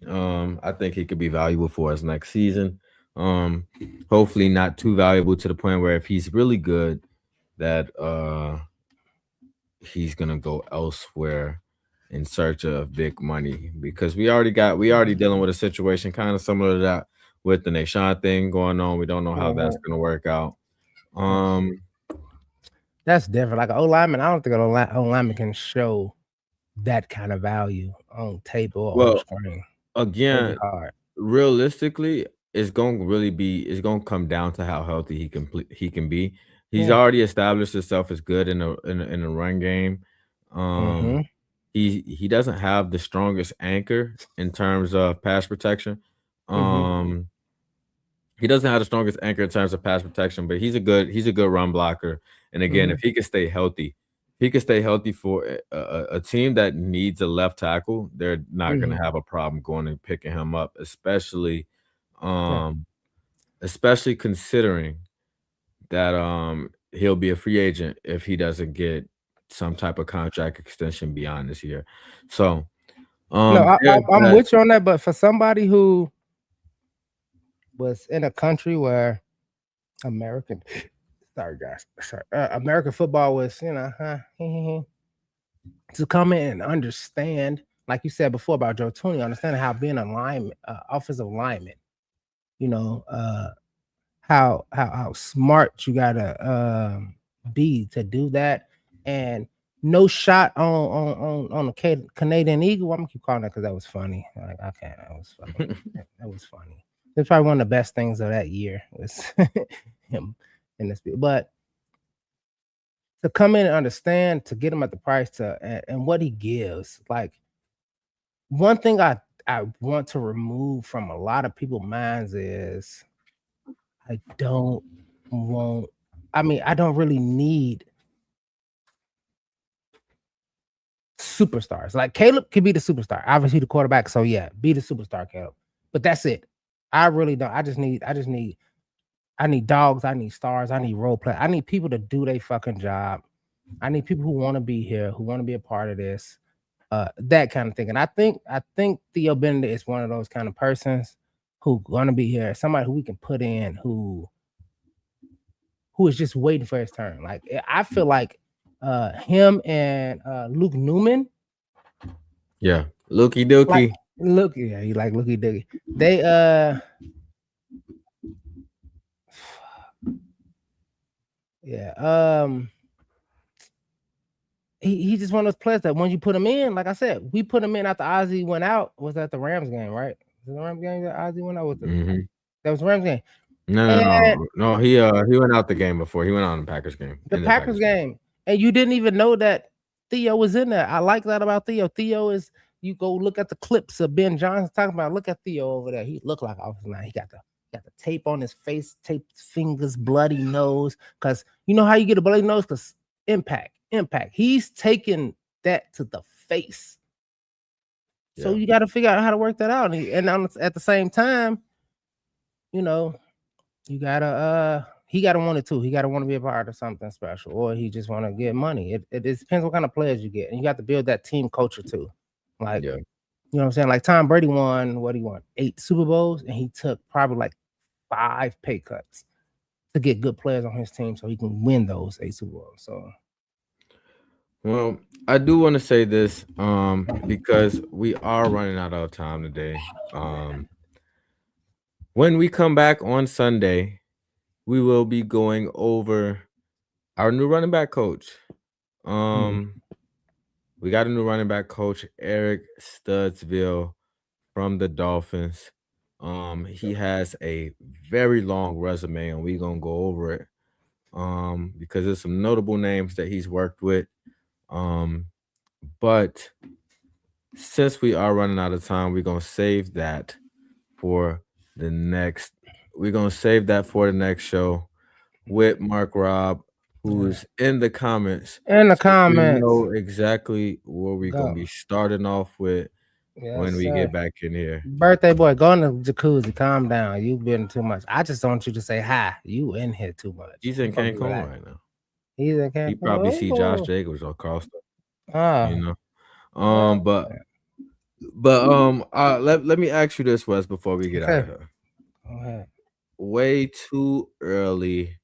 I think he could be valuable for us next season. Hopefully not too valuable to the point where if he's really good, that he's gonna go elsewhere in search of big money, because we already dealing with a situation kind of similar to that with the Nahshon thing going on. We don't know how that's gonna work out. That's different. Like an O-lineman, I don't think an O-lineman can show that kind of value on tape or on screen. Again, realistically, it's gonna come down to how healthy he can be. He's already established himself as good in the run game. He doesn't have the strongest anchor in terms of pass protection, He doesn't have the strongest anchor in terms of pass protection, but he's a good run blocker. And again, if he can stay healthy, for a team that needs a left tackle, they're not going to have a problem going and picking him up, especially considering that he'll be a free agent if he doesn't get some type of contract extension beyond this year. So I'm with you on that, but for somebody who was in a country where American football was, to come in and understand, like you said before about Joe Thuney, understanding how being a lineman, offensive lineman, how smart you gotta be to do that, and no shot on a Canadian Eagle. I'm gonna keep calling that because that was funny. Like I can't. That was funny. That was funny. It's probably one of the best things of that year was him in this. But to come in and understand, to get him at the price and what he gives, like one thing I want to remove from a lot of people's minds is I don't really need superstars. Like Caleb could be the superstar. Obviously the quarterback. So yeah, be the superstar, Caleb. But that's it. I really don't. I need dogs. I need stars. I need role play. I need people to do their fucking job. I need people who want to be here, who want to be a part of this, that kind of thing. And I think Theo Bender is one of those kind of persons who want to be here. Somebody who we can put in, who is just waiting for his turn. Like I feel like him and Luke Newman. Yeah, Lukey Dookie. You like Lukey Dookie. They he's just one of those players that when you put him in, like I said, we put him in after Ozzie went out. Was that the Rams game, right? Was it the Rams game that Ozzie went out with? That was the Rams game. No. He went out the game before. He went on the Packers game. The Packers game. And you didn't even know that Theo was in there. I like that about Theo. Theo is, you go look at the clips of Ben Johnson talking about, look at Theo over there. He looked like offensive line. He got the tape on his face, taped fingers, bloody nose. Because you know how you get a bloody nose? Because impact. He's taking that to the face. So you got to figure out how to work that out. And at the same time, you gotta he gotta want it too. He gotta want to be a part of something special, or he just want to get money. It depends what kind of players you get, and you got to build that team culture too. Like, you know what I'm saying? Like Tom Brady won 8 Super Bowls, and he took probably like 5 pay cuts to get good players on his team so he can win those 8 Super Bowls. So, well, I do want to say this because we are running out of time today. When we come back on Sunday, we will be going over our new running back coach. We got a new running back coach, Eric Studesville from the Dolphins. He has a very long resume, and we're gonna go over it because there's some notable names that he's worked with. But since we are running out of time, we're gonna save that for the next. We're gonna save that for the next show with Mark Robb, who's in the comments. In the comments, we know exactly where we're gonna be starting off with when we get back in here. Birthday boy, go in the jacuzzi. Calm down. You've been too much. I just want you to say hi. You in here too much. He's in Cancun right now. He's in Cancun. He probably see Josh Jacobs or Carlson. But let me ask you this, Wes, before we get out of here. Go ahead. Way too early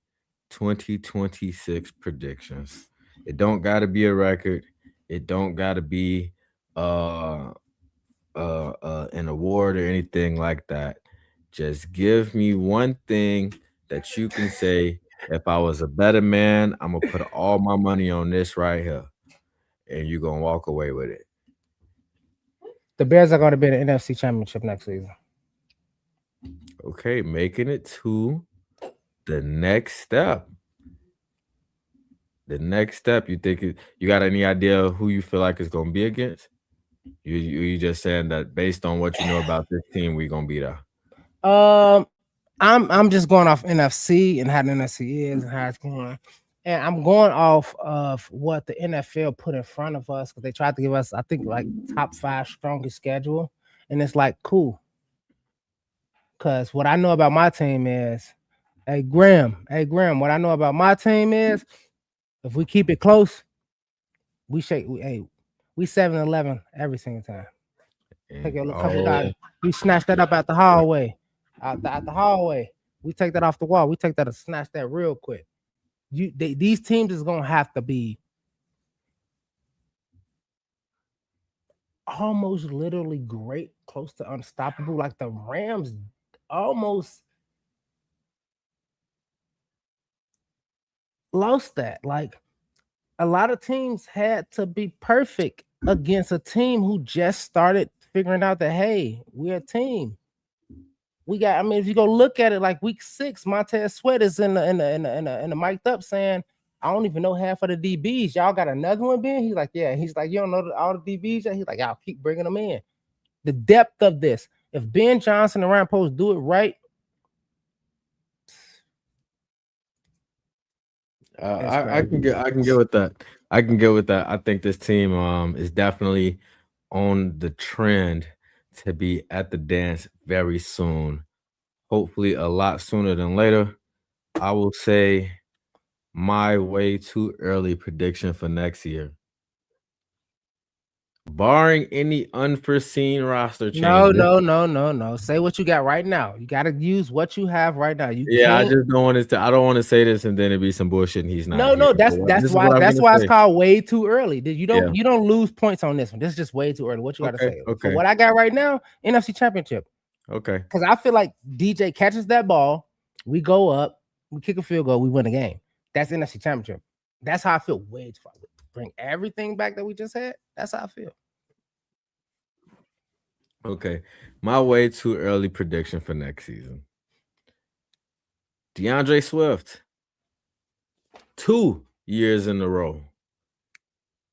2026 predictions. It don't gotta be a record. It don't gotta be an award or anything like that. Just give me one thing that you can say, if I was a better man, I'm gonna put all my money on this right here, and you're gonna walk away with it. The Bears are going to be in the NFC Championship next season. Okay, making it to the next step. The next step, you think you got any idea who you feel like is going to be against? You just saying that based on what you know about this team, we're going to be there. I'm just going off NFC and how the NFC is and how it's going. And I'm going off of what the NFL put in front of us because they tried to give us, I think, like top 5 strongest schedule. And it's like, cool. Because what I know about my team is, hey, Graham, what I know about my team is if we keep it close, we 7-11 every single time. Take a couple guys. We snatch that up out the hallway. Out the hallway. We take that off the wall. We take that and snatch that real quick. These teams is gonna have to be almost literally great, close to unstoppable. Like the Rams almost lost that. Like a lot of teams had to be perfect against a team who just started figuring out that, hey, we're a team. We got, I mean, if you go look at it, like week 6, Montez Sweat is in the mic'd up saying, I don't even know half of the DBs. Y'all got another one, Ben? He's like, yeah. He's like, you don't know all the DBs yet? He's like, y'all keep bringing them in. The depth of this. If Ben Johnson and Ryan Post do it right, I can get with that. I can get with that. I think this team is definitely on the trend to be at the dance very soon. Hopefully a lot sooner than later. I will say my way too early prediction for next year. Barring any unforeseen roster changes. No. Say what you got right now. You got to use what you have right now. I just don't want to. I don't want to say this and then it be some bullshit. And he's not. No. That's why it's called way too early. You don't lose points on this one. This is just way too early. What you got to say? Okay. For what I got right now, NFC Championship. Okay. Because I feel like DJ catches that ball, we go up, we kick a field goal, we win the game. That's NFC Championship. That's how I feel. Way too far. Bring everything back that we just had. That's how I feel. Okay. My way too early prediction for next season. DeAndre Swift, 2 years in a row,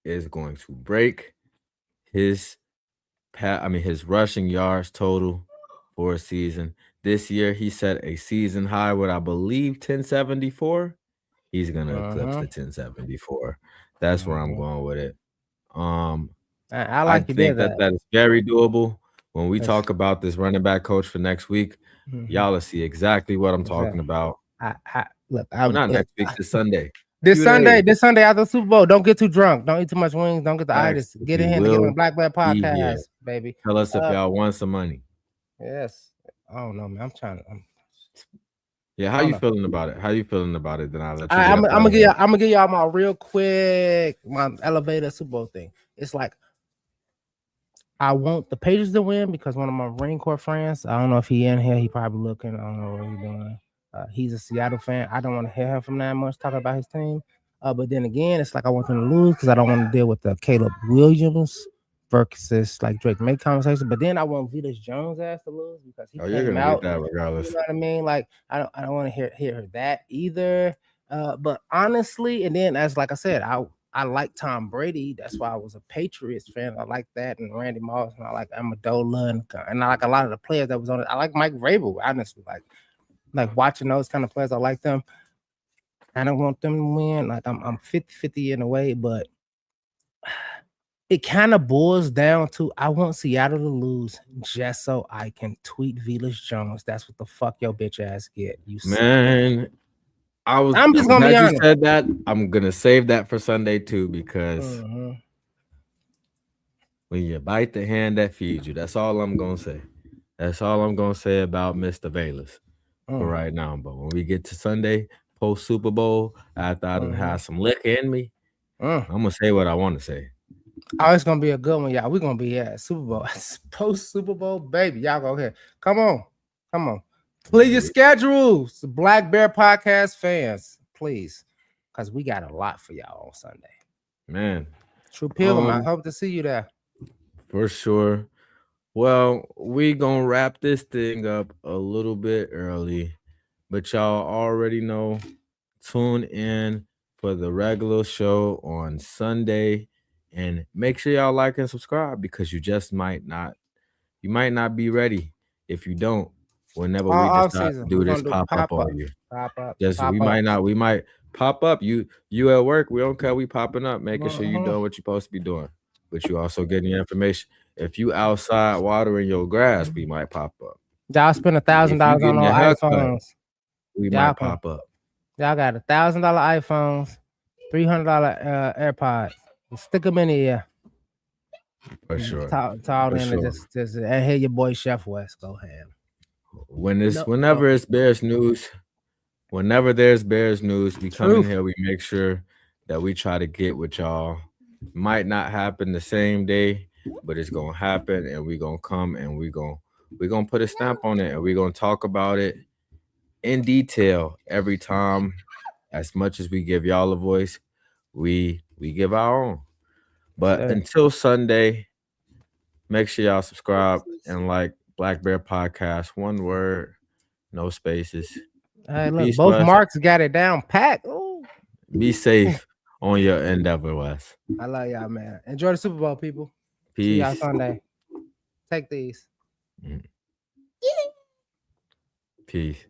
is going to break his rushing yards total for a season. This year, he set a season high with, I believe, 1074. He's going to eclipse the 1074. That's where I'm going with it. I think that is very doable. When we talk about this running back coach for next week, y'all will see exactly what I'm talking about. Not next week, this Sunday. This Sunday after the Super Bowl. Don't get too drunk. Don't eat too much wings. Don't get the itis. Get in here and get on the Black Bear Podcast, baby. Tell us if y'all want some money. Yes. I don't know, man. I'm trying to. How you feeling about it? How you feeling about it? Then I'll let you. I'm gonna give y'all my real quick elevator Super Bowl thing. It's like I want the Patriots to win because one of my Marine Corps friends. I don't know if he in here. He probably looking. I don't know what he's doing. He's a Seattle fan. I don't want to hear him from that much talking about his team. But then again, it's like I want them to lose because I don't want to deal with the Caleb Williams versus like Drake May conversation. But then I want Velas Jones ass to lose because he you're gonna get that regardless. You know what I mean? Like I don't want to hear that either. But honestly, and then as like I said, I like Tom Brady. That's why I was a Patriots fan. I like that and Randy Moss and I like Amendola and I like a lot of the players that was on it. I like Mike Vrabel, honestly. Like watching those kind of players, I like them. I don't want them to win. Like I'm 50-50 in a way, but it kind of boils down to I want Seattle to lose just so I can tweet Velas Jones. That's what the fuck your bitch ass get. Man. I'm just gonna be honest. You said that I'm gonna save that for Sunday too because when you bite the hand that feeds you, that's all I'm gonna say. That's all I'm gonna say about Mr. Velas for right now. But when we get to Sunday post Super Bowl, after I done have some liquor in me, I'm gonna say what I want to say. Oh, it's gonna be a good one, y'all. We're gonna be at Super Bowl post Super Bowl, baby. Y'all go ahead. Come on. Please your schedules, Black Bear Podcast fans, please, because we got a lot for y'all on Sunday. Man, True Pilgrim, I hope to see you there. For sure. Well, we gonna wrap this thing up a little bit early, but y'all already know. Tune in for the regular show on Sunday, and make sure y'all like and subscribe because you might not be ready if you don't. whenever All we off decide to season, do we're this gonna do pop up on you. Pop up. Just pop we up. might pop up. You at work, we don't care. We popping up, making sure you doing what you're supposed to be doing. But you also getting your information. If you outside watering your grass, we might pop up. Y'all spend If $1,000 you on getting your our haircut, iPhones. we Y'all might can- pop up. Y'all got $1,000 iPhones, $300 AirPods. Stick them in the ear. For sure. Talk For in sure. and just and hear your boy Chef West go ham. Whenever it's Bears news, whenever there's Bears news, we come in here, we make sure that we try to get with y'all. Might not happen the same day, but it's gonna happen, and we gonna come and we gonna put a stamp on it, and we gonna talk about it in detail every time. As much as we give y'all a voice, we give our own. But until Sunday, make sure y'all subscribe and like Black Bear Podcast. One word, no spaces. Hey, look, Peace, both Wes. Marks got it down pat. Ooh. Be safe on your endeavor, Wes. I love y'all, man. Enjoy the Super Bowl, people. Peace. See y'all Sunday. Take these. Peace.